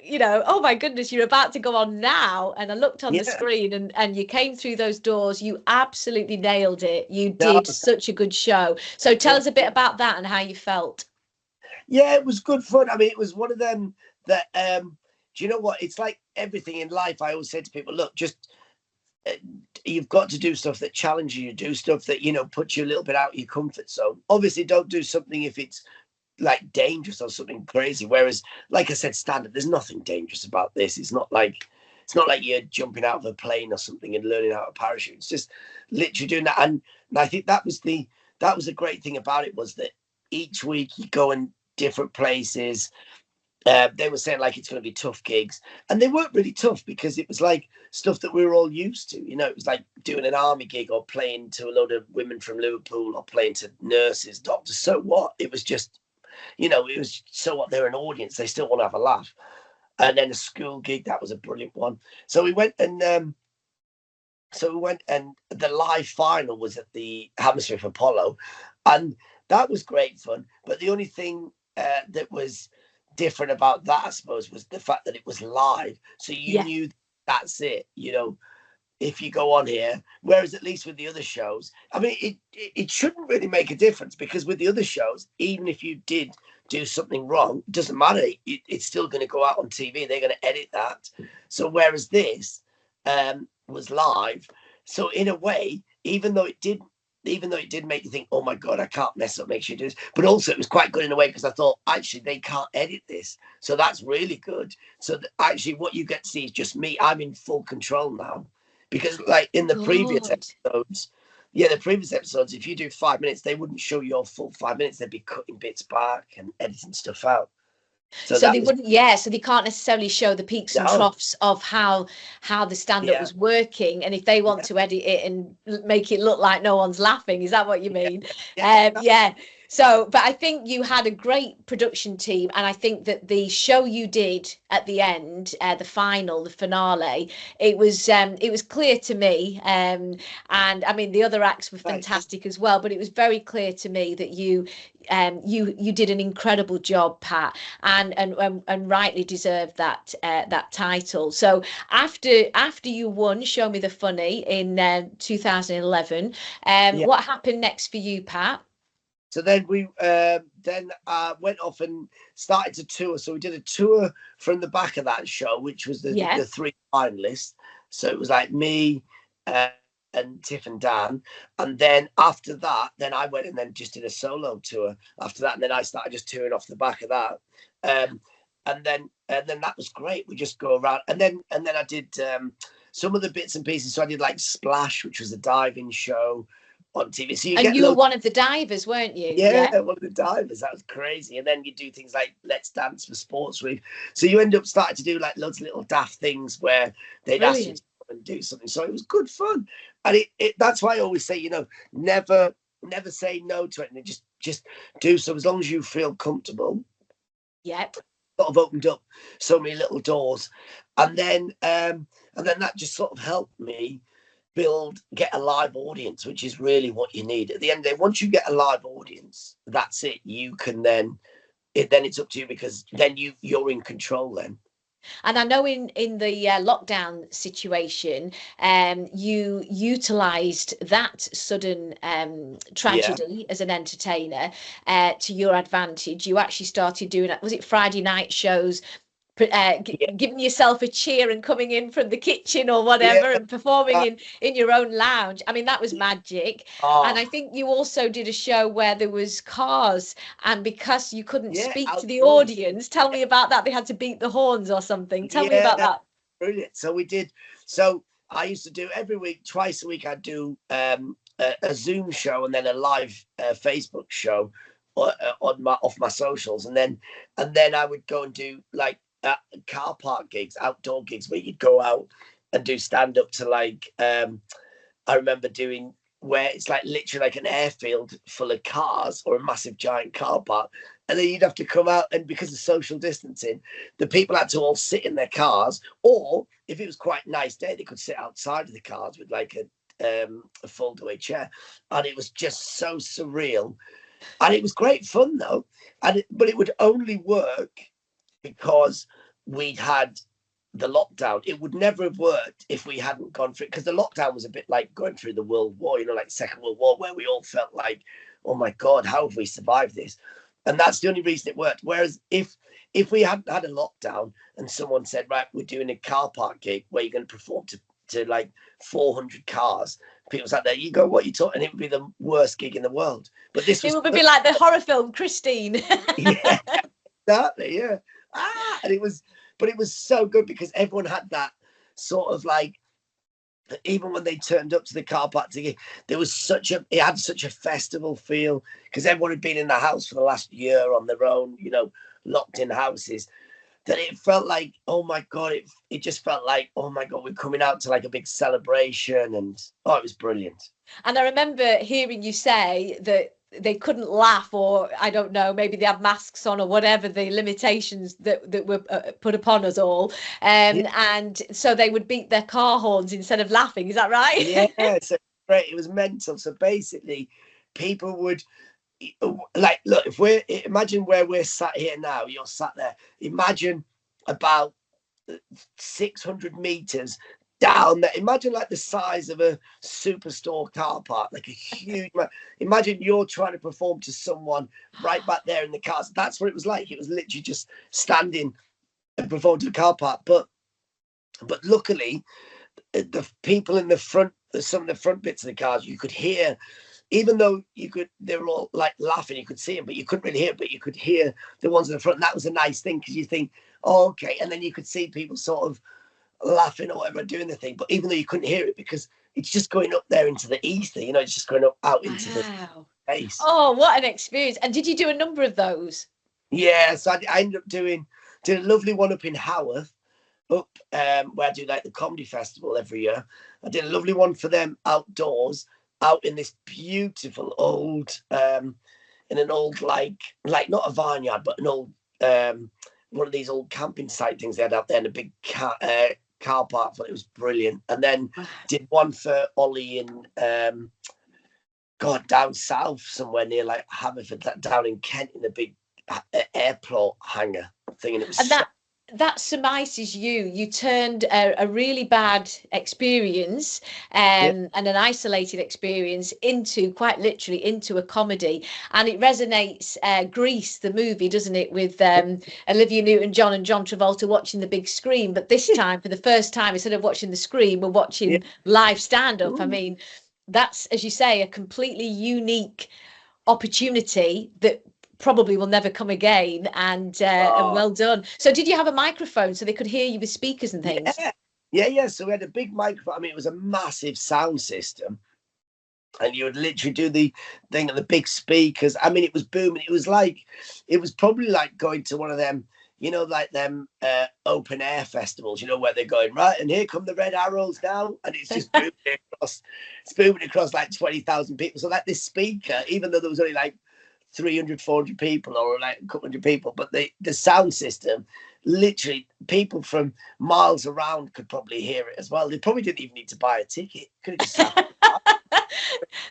oh my goodness, you're about to go on now. And I looked on the yeah. screen, and you came through those doors. You absolutely nailed it. You No, did such a good show. So tell yeah. us a bit about that and how you felt. Yeah, it was good fun. I mean, it was one of them that do you know what? It's like everything in life. I always say to people, look, just you've got to do stuff that challenges you, do stuff that puts you a little bit out of your comfort zone. Obviously, don't do something if it's like dangerous or something crazy. Whereas, like I said, standard, there's nothing dangerous about this. It's not like you're jumping out of a plane or something and learning how to parachute. It's just literally doing that. And I think that was the great thing about it, was that each week you go in different places. They were saying like it's going to be tough gigs, and they weren't really tough because it was like stuff that we were all used to. It was like doing an army gig or playing to a load of women from Liverpool or playing to nurses, doctors. So what? It was just, it was so what? They're an audience. They still want to have a laugh. And then a school gig, that was a brilliant one. So we went and the live final was at the Hammersmith Apollo, and that was great fun. But the only thing that was different about that, I suppose, was the fact that it was live. So you Yeah. knew that's it, if you go on here. Whereas at least with the other shows, I mean, it shouldn't really make a difference, because with the other shows, even if you did do something wrong, it doesn't matter. It's still going to go out on TV. They're going to edit that. So whereas this was live, so in a way, even though it did make you think, oh my God, I can't mess up, make sure you do this. But also it was quite good in a way, because I thought, actually, they can't edit this. So that's really good. So actually what you get to see is just me. I'm in full control now. Because like in the previous Good. episodes, if you do 5 minutes, they wouldn't show your full 5 minutes. They'd be cutting bits back and editing stuff out. So So that they was, wouldn't, yeah, so they can't necessarily show the peaks and no, troughs of how the stand-up yeah, was working. And if they want yeah, to edit it and make it look like no one's laughing, is that what you mean? yeah, Yeah. So, but I think you had a great production team, and I think that the show you did at the end, the finale, it was clear to me, and I mean the other acts were right, fantastic as well, but it was very clear to me that you did an incredible job, Pat, and rightly deserved that title. So after you won Show Me the Funny in 2011, yeah. what happened next for you, Pat? So then we went off and started to tour. So we did a tour from the back of that show, which was Yeah. the three finalists. So it was like me and Tiff and Dan. And then after that, then I went and then just did a solo tour after that. And then I started just touring off the back of that. And then that was great. We just go around. And then I did some of the bits and pieces. So I did like Splash, which was a diving show on TV. So And you were one of the divers, weren't you? yeah, one of the divers. That was crazy. And then you do things like Let's Dance for Sports Week. So you end up starting to do like loads of little daft things where they'd ask you to come and do something. So it was good fun. And that's why I always say, never say no to it, and just do so as long as you feel comfortable. Yep. Sort of opened up so many little doors. And then that just sort of helped me get a live audience, which is really what you need at the end of the day. Once you get a live audience, that's it. You can then it's up to you, because then you're in control then. And I know in the lockdown situation, you utilised that sudden tragedy as an entertainer to your advantage. You actually started doing, was it Friday night shows, giving yourself a cheer and coming in from the kitchen or whatever and performing in your own lounge. I mean, that was magic. And I think you also did a show where there was cars, and because you couldn't speak to the audience, tell me about that. They had to beat the horns or something. Tell me about that. Brilliant. So we did. So I used to do every week, twice a week, I'd do a Zoom show and then a live Facebook show off my socials, and then I would go and do like car park gigs, outdoor gigs, where you'd go out and do stand up to like I remember doing where it's like literally like an airfield full of cars or a massive giant car park. And then you'd have to come out, and because of social distancing, the people had to all sit in their cars, or if it was quite a nice day, they could sit outside of the cars with like a fold-away chair. And it was just so surreal. And it was great fun though. But it would only work because we'd had the lockdown. It would never have worked if we hadn't gone through it, because the lockdown was a bit like going through the World War, like Second World War, where we all felt like, oh my God, how have we survived this? And that's the only reason it worked. Whereas if we hadn't had a lockdown and someone said, right, we're doing a car park gig where you're going to perform to like 400 cars, people sat there, you go, what you talking? And it would be the worst gig in the world. But this was, it would be like the horror film Christine. yeah, exactly, yeah. And it was so good because everyone had that sort of like, even when they turned up to the car park to get, it had such a festival feel, because everyone had been in the house for the last year on their own, locked in houses, that it felt like, oh my God, it just felt like, oh my God, we're coming out to like a big celebration. And it was brilliant. And I remember hearing you say that they couldn't laugh, or I don't know, maybe they had masks on or whatever the limitations that were put upon us all, and so they would beat their car horns instead of laughing. Is that right? Yeah, so great. It was mental. So basically, people would like, look, imagine where we're sat here now. You're sat there. Imagine about 600 meters down there. Imagine like the size of a superstore car park, like a huge. Imagine you're trying to perform to someone right back there in the cars. That's what it was like. It was literally just standing and perform to the car park. But luckily, the people in the front, some of the front bits of the cars, you could hear. Even though they were all like laughing, you could see them, but you couldn't really hear it. But you could hear the ones in the front. And that was a nice thing, because you think, oh, okay. And then you could see people sort of laughing or whatever, doing the thing. But even though you couldn't hear it, because it's just going up there into the ether, it's just going up out into the space. Oh, what an experience. And did you do a number of those? Yeah, so I ended up doing a lovely one up in Haworth, where I do like the comedy festival every year. I did a lovely one for them outdoors, out in this beautiful old, in an old like not a vineyard, but an old one of these old camping site things they had out there in a big car park. But it was brilliant. And then did one for Ollie in down south somewhere near like Haverford, down in Kent, in a big airport hangar thing. And it was that surmises you turned a really bad experience and an isolated experience into, quite literally, into a comedy. And it resonates, Grease, the movie, doesn't it, with Olivia Newton-John and John Travolta watching the big screen. But this time, for the first time, instead of watching the screen, we're watching live stand-up. I mean, that's, as you say, a completely unique opportunity that probably will never come again, and well done. So did you have a microphone so they could hear you with speakers and things? Yeah. So we had a big microphone. I mean, it was a massive sound system, and you would literally do the thing and the big speakers. I mean, it was booming. It was probably like going to one of them, like them open air festivals, where they're going, right, and here come the Red Arrows now, and it's just booming across like 20,000 people. So like this speaker, even though there was only like 300, 400 people or like a couple hundred people, but the sound system, literally people from miles around could probably hear it as well. They probably didn't even need to buy a ticket. Could have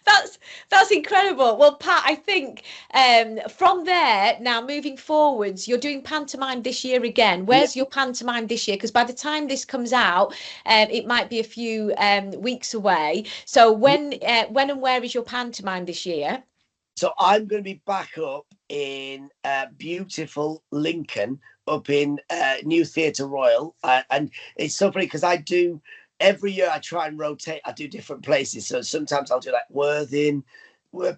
just that's incredible. Well, Pat, I think from there, now moving forwards, you're doing pantomime this year again. Where's your pantomime this year? Because by the time this comes out, it might be a few weeks away. So when and where is your pantomime this year? So I'm going to be back up in beautiful Lincoln, up in New Theatre Royal. And it's so funny because every year I try and rotate. I do different places. So sometimes I'll do like Worthing,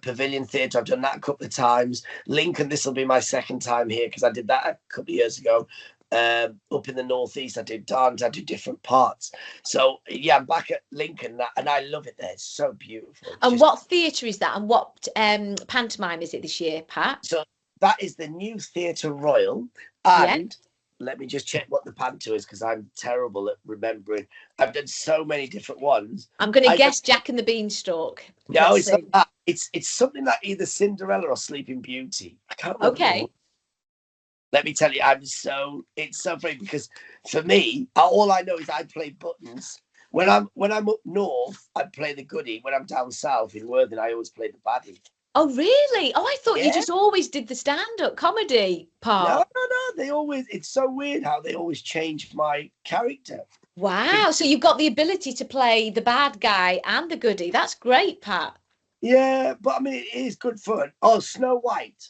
Pavilion Theatre. I've done that a couple of times. Lincoln, this will be my second time here because I did that a couple of years ago. Up in the northeast, I do dance, I do different parts. So yeah, I'm back at Lincoln, and I love it there. It's so beautiful. And what theatre is that, and what pantomime is it this year, Pat? So that is the New Theatre Royal, and let me just check what the panto is because I'm terrible at remembering. I've done so many different ones. I'm going to guess Jack and the Beanstalk. No, Let's it's see. not that. It's something like either Cinderella or Sleeping Beauty. I can't remember. Okay. Let me tell you, it's so funny because for me, all I know is I play buttons. When I'm up north, I play the goodie. When I'm down south in Worthing, I always play the baddie. Oh, really? Oh, I thought you Yeah. just always did the stand-up comedy No, part. it's so weird how they always change my character. Wow. So you've got the ability to play the bad guy and the goodie. That's great, Pat. Yeah, but I mean, it is good fun. Oh, Snow White.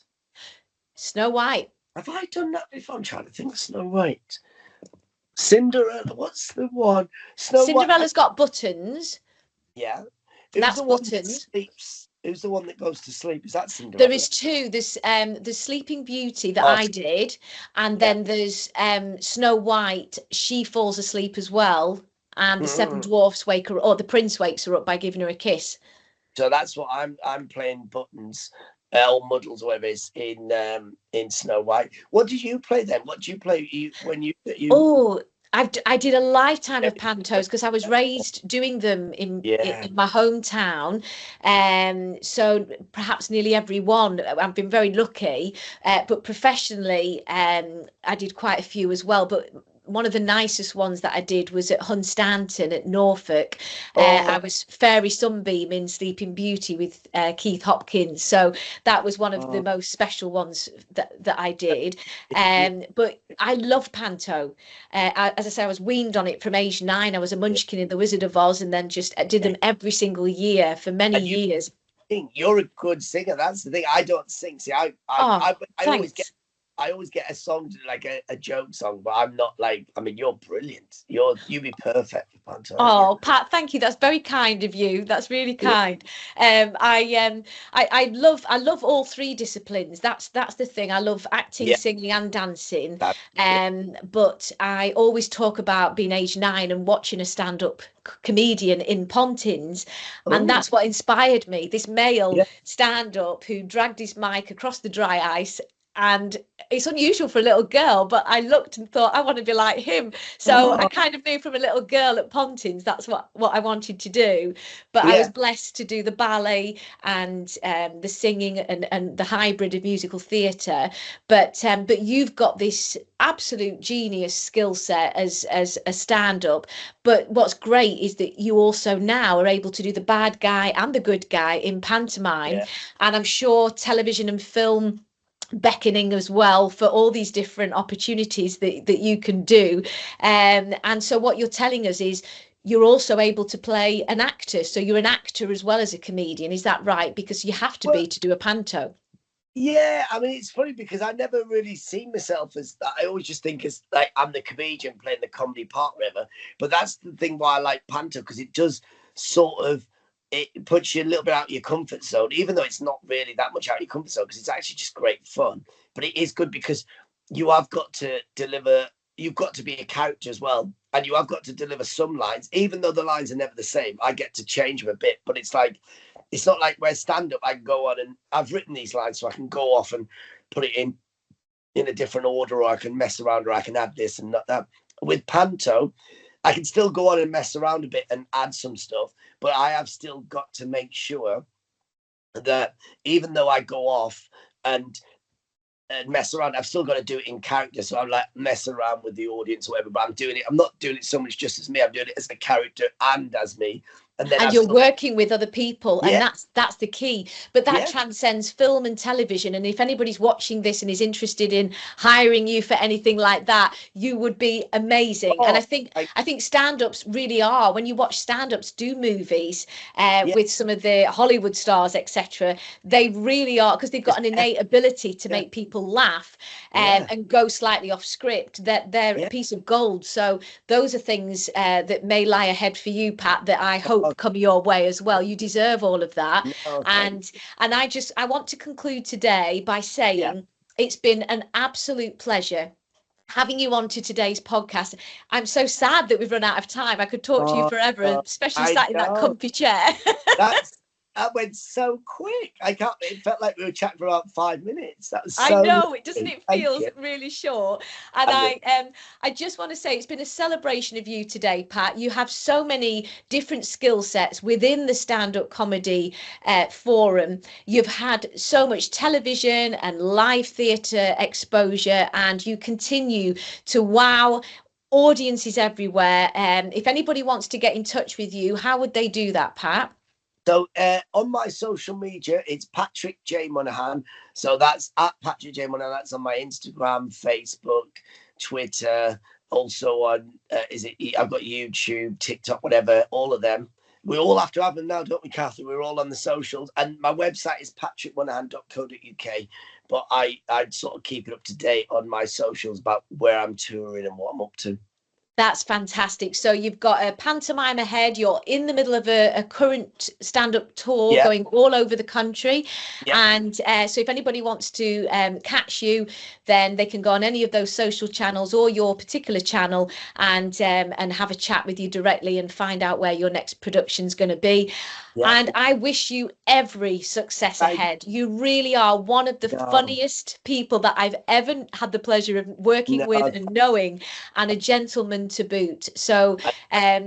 Snow White. Have I done that before? I'm trying to think. Snow White. Cinderella. What's the one? Cinderella's got buttons. Yeah. That's buttons. Who's the one that goes to sleep? Is that Cinderella? There is two. There's Sleeping Beauty that I did, and then there's Snow White. She falls asleep as well, and the seven dwarfs wake her, or the prince wakes her up by giving her a kiss. So that's what I'm playing buttons, Muddles, or whatever it is in Snow White. What did you play then? What do you play when you? Oh, I did a lifetime of pantos because I was raised doing them in my hometown. So perhaps nearly every one. I've been very lucky, but professionally, I did quite a few as well. But one of the nicest ones that I did was at Hunstanton at Norfolk. I was Fairy Sunbeam in Sleeping Beauty with Keith Hopkins. So that was one of the most special ones that I did. But I love panto. As I say, I was weaned on it from age 9. I was a munchkin in The Wizard of Oz, and then just did them every single year for many years. You're a good singer. That's the thing. I don't sing. See, I always get a song, like a joke song, but I'm not like. I mean, you're brilliant. You'd be perfect for panto. Oh, Pat, thank you. That's very kind of you. That's really kind. I love all three disciplines. That's the thing. I love acting, singing, and dancing. But I always talk about being age 9 and watching a stand-up comedian in Pontins, and that's what inspired me. This male stand-up who dragged his mic across the dry ice. And it's unusual for a little girl, but I looked and thought I want to be like him. So I kind of knew from a little girl at Pontins that's what I wanted to do. But I was blessed to do the ballet and the singing and the hybrid of musical theatre. But you've got this absolute genius skill set as a stand-up. But what's great is that you also now are able to do the bad guy and the good guy in pantomime. And I'm sure television and film beckoning as well for all these different opportunities that you can do, and so what you're telling us is you're also able to play an actor, so you're an actor as well as a comedian, is that right? Because you have to be to do a panto. Yeah, I mean, it's funny because I never really see myself as that. I always just think as like I'm the comedian playing the comedy part, whatever. But that's the thing why I like panto, because it does sort of, it puts you a little bit out of your comfort zone, even though it's not really that much out of your comfort zone, because it's actually just great fun. But it is good because you have got to deliver, you've got to be a character as well. And you have got to deliver some lines, even though the lines are never the same. I get to change them a bit, but it's like, it's not like where stand-up, I can go on and I've written these lines, so I can go off and put it in a different order, or I can mess around, or I can add this and not that. With panto, I can still go on and mess around a bit and add some stuff, but I have still got to make sure that even though I go off and mess around, I've still got to do it in character. So I'm like mess around with the audience or whatever, but I'm not doing it so much just as me. I'm doing it as a character and as me. And you're working with other people, and that's the key. But that transcends film and television. And if anybody's watching this and is interested in hiring you for anything like that, you would be amazing. And I think stand-ups really are, when you watch stand-ups do movies with some of the Hollywood stars, etc., they really are, because they've got an innate ability to make people laugh and go slightly off script. That they're a piece of gold. So those are things that may lie ahead for you, Pat, that I hope come your way as well. You deserve all of that. And I want to conclude today by saying it's been an absolute pleasure having you on to today's podcast. I'm so sad that we've run out of time. I could talk to you forever, especially sat in that comfy chair. That went so quick. I can't. It felt like we were chatting for about 5 minutes. That was so. I know it doesn't. It Thank feels you. really short. And I just want to say it's been a celebration of you today, Pat. You have so many different skill sets within the stand-up comedy forum. You've had so much television and live theatre exposure, and you continue to wow audiences everywhere. If anybody wants to get in touch with you, how would they do that, Pat? So on my social media, it's Patrick J Monahan. So that's at Patrick J Monahan. That's on my Instagram, Facebook, Twitter. Also on I've got YouTube, TikTok, whatever. All of them. We all have to have them now, don't we, Cathy? We're all on the socials, and my website is patrickmonahan.co.uk. But I'd sort of keep it up to date on my socials about where I'm touring and what I'm up to. That's fantastic. So you've got a pantomime ahead. You're in the middle of a current stand-up tour going all over the country. And so if anybody wants to catch you, then they can go on any of those social channels or your particular channel and have a chat with you directly and find out where your next production's going to be. And I wish you every success ahead. You really are one of the funniest people that I've ever had the pleasure of working with and knowing, and a gentleman to boot. So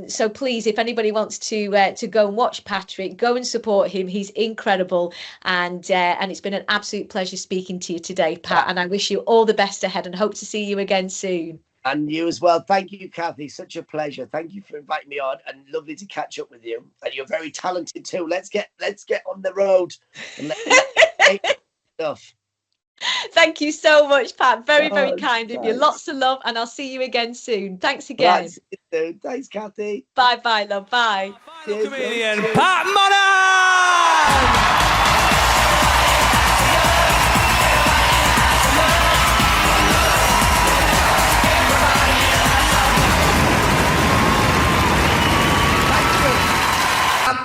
so please, if anybody wants to go and watch Patrick, go and support him. He's incredible, and it's been an absolute pleasure speaking to you today, Pat, and I wish you all the best ahead and hope to see you again soon. And you as well. Thank you, Cathy. Such a pleasure. Thank you for inviting me on, and lovely to catch up with you. And you're very talented too. Let's get on the road and let's make stuff. Thank you so much, Pat. Very, very kind of you. Lots of love, and I'll see you again soon. Thanks again. Thanks, Cathy. Bye, love. Bye. Cheers, comedian Pat Monahan!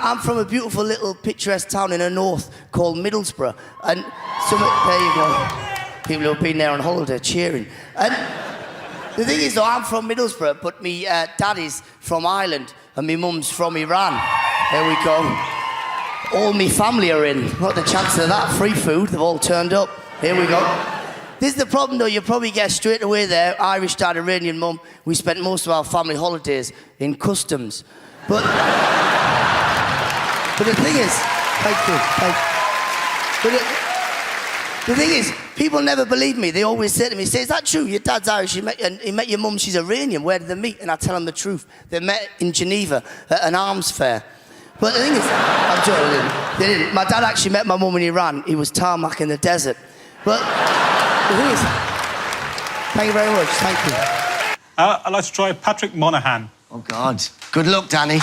I'm from a beautiful little picturesque town in the north called Middlesbrough, and there you go. People who have been there on holiday cheering. And the thing is, though, I'm from Middlesbrough, but me daddy's from Ireland and me mum's from Iran. There we go. All me family are in. What the chances of that? Free food. They've all turned up. Here we go. This is the problem, though. You probably guess straight away there. Irish dad, Iranian mum. We spent most of our family holidays in customs, but the thing is, the thing is, people never believe me. They always say to me, "Is that true? Your dad's Irish. He met your mum. She's Iranian. Where did they meet?" And I tell them the truth. They met in Geneva at an arms fair. But the thing is, I'm joking. They didn't. My dad actually met my mum in Iran. He was tarmac in the desert. But the thing is, thank you very much. Thank you. I'd like to try Patrick Monahan. Oh God. Good luck, Danny.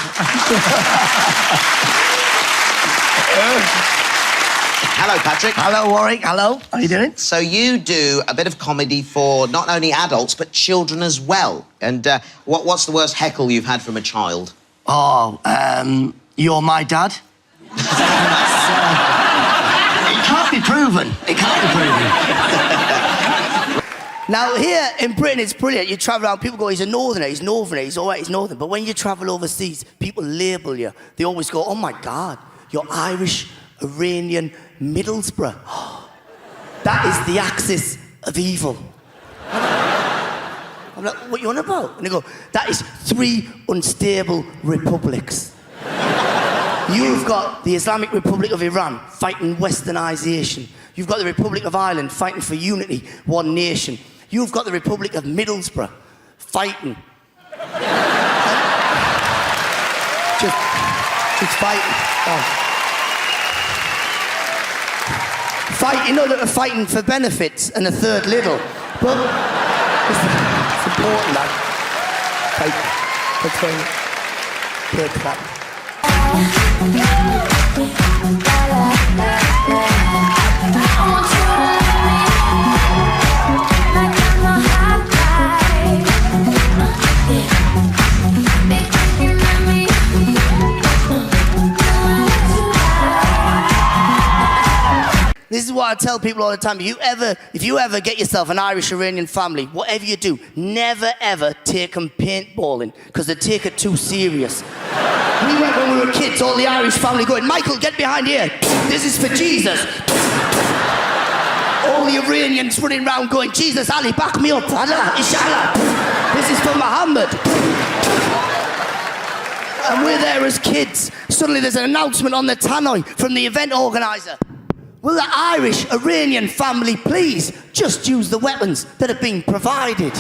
Hello, Patrick. Hello, Warwick. Hello. How you doing? So you do a bit of comedy for not only adults, but children as well. And what's the worst heckle you've had from a child? Oh, you're my dad? It can't be proven. It can't be proven. Now, here in Britain, it's brilliant. You travel around, people go, he's a northerner, he's northern, he's all right, he's northern. But when you travel overseas, people label you. They always go, oh, my God, you're Irish, Iranian, Middlesbrough. That is the axis of evil. I'm like, what are you on about? And they go, that is 3 unstable republics. You've got the Islamic Republic of Iran fighting westernization. You've got the Republic of Ireland fighting for unity, one nation. You've got the Republic of Middlesbrough fighting. Just fighting. Oh. Fighting for benefits and a third little. But it's important, lad. That's very good. This is what what I tell people all the time. If you ever get yourself an Irish-Iranian family, whatever you do, never ever take them paintballing, because they take it too serious. We went when we were kids, all the Irish family going, Michael, get behind here. This is for Jesus. All the Iranians running around going, Jesus, Ali, back me up. Allah, Inshallah. This is for Muhammad. And we're there as kids. Suddenly there's an announcement on the tannoy from the event organiser. Will the Irish-Iranian family please just use the weapons that have been provided?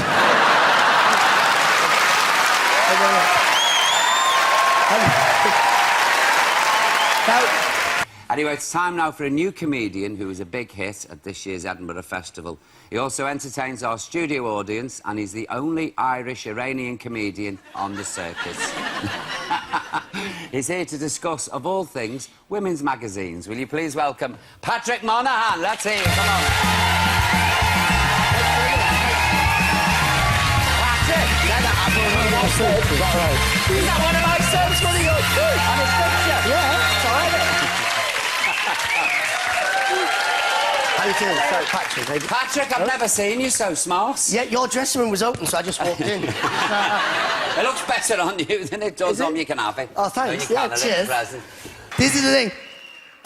Anyway, it's time now for a new comedian who was a big hit at this year's Edinburgh Festival. He also entertains our studio audience, and he's the only Irish-Iranian comedian on the circus. He's here to discuss, of all things, women's magazines. Will you please welcome Patrick Monahan? Let's hear it. Come on. Patrick! Is that one of my songs for you? On his picture? Yeah, it's all right. How you doing? Sorry, Patrick. Patrick, I've never seen you so smart. Yeah, your dressing room was open, so I just walked in. It looks better on you than it does on you. Can have it. Oh, thanks. No, Yeah, cheers. present. This is the thing.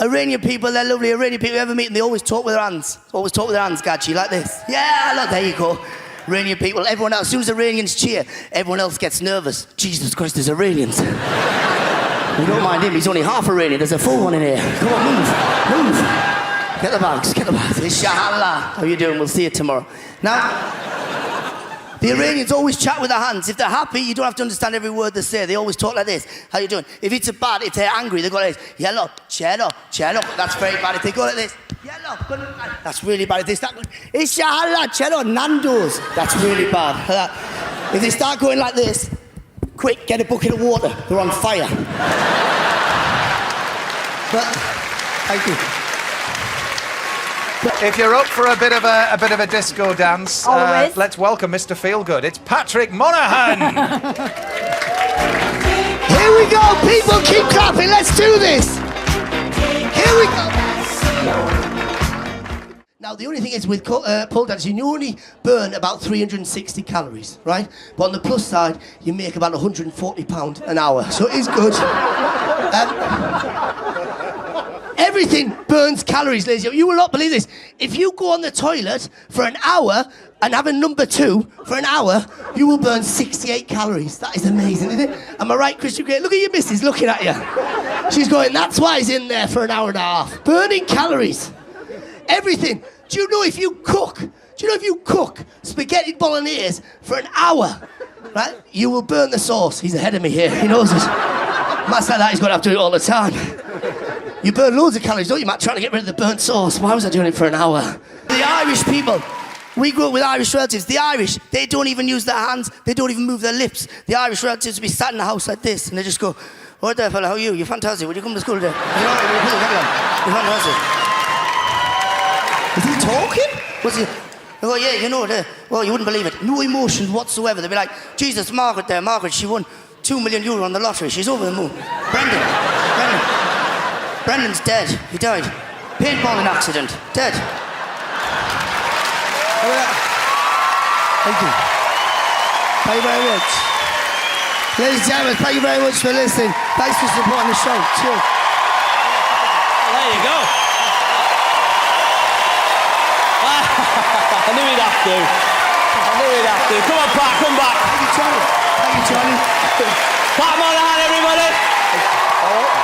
Iranian people, they're lovely. Iranian people you ever meet, and they always talk with their hands. Always talk with their hands, Gadji, like this. Yeah, look, there you go. Iranian people, everyone else, as soon as Iranians cheer, everyone else gets nervous. Jesus Christ, there's Iranians. We don't mind him, he's only half Iranian. There's a full one in here. Come on, move. Get the bags, get the bags. Inshallah. How you doing? We'll see you tomorrow. Now, the Iranians always chat with their hands. If they're happy, you don't have to understand every word they say. They always talk like this. How you doing? If it's bad, if they're angry, they go like this. Yellow, cheer up. That's very bad. If they go like this. Yellow, that's really bad. If they start going, Inshallah, cheer Nando's. That's really bad. If they start going like this, quick, get a bucket of water. They're on fire. But, thank you. If you're up for a bit of a disco dance, let's welcome Mr. Feelgood. It's Patrick Monahan. Here we go, people, keep clapping. Let's do this. Here we go. Now, the only thing is with pole dancing, you only burn about 360 calories, right? But on the plus side, you make about £140 an hour, so it is good. Everything burns calories, ladies. You will not believe this. If you go on the toilet for an hour and have a number 2 for an hour, you will burn 68 calories. That is amazing, isn't it? Am I right, Christian Grey? Look at your missus looking at you. She's going, that's why he's in there for an hour and a half. Burning calories. Everything. Do you know if you cook spaghetti bolognese for an hour, right, you will burn the sauce. He's ahead of me here. He knows it. Man's like that, he's got to have to do it all the time. You burn loads of calories, don't you, Matt? Trying to get rid of the burnt sauce. Why was I doing it for an hour? The Irish people, we grew up with Irish relatives. The Irish, they don't even use their hands. They don't even move their lips. The Irish relatives will be sat in the house like this, and they just go, "What there, fella? How are you? You're fantastic. Will you come to school today? You're fantastic." Is he talking? What's he? Oh yeah, you know that. Well, you wouldn't believe it. No emotions whatsoever. They'd be like, "Jesus, Margaret there. Margaret, she won €2 million on the lottery. She's over the moon." Brendan's dead. He died. Paintballing accident. Dead. Thank you. Thank you very much. Ladies and gentlemen, thank you very much for listening. Thanks for supporting the show. Cheers. There you go. I knew he'd have to. Come on, Pat, come back. Thank you, Johnny. Pat Monahan, everybody. All right.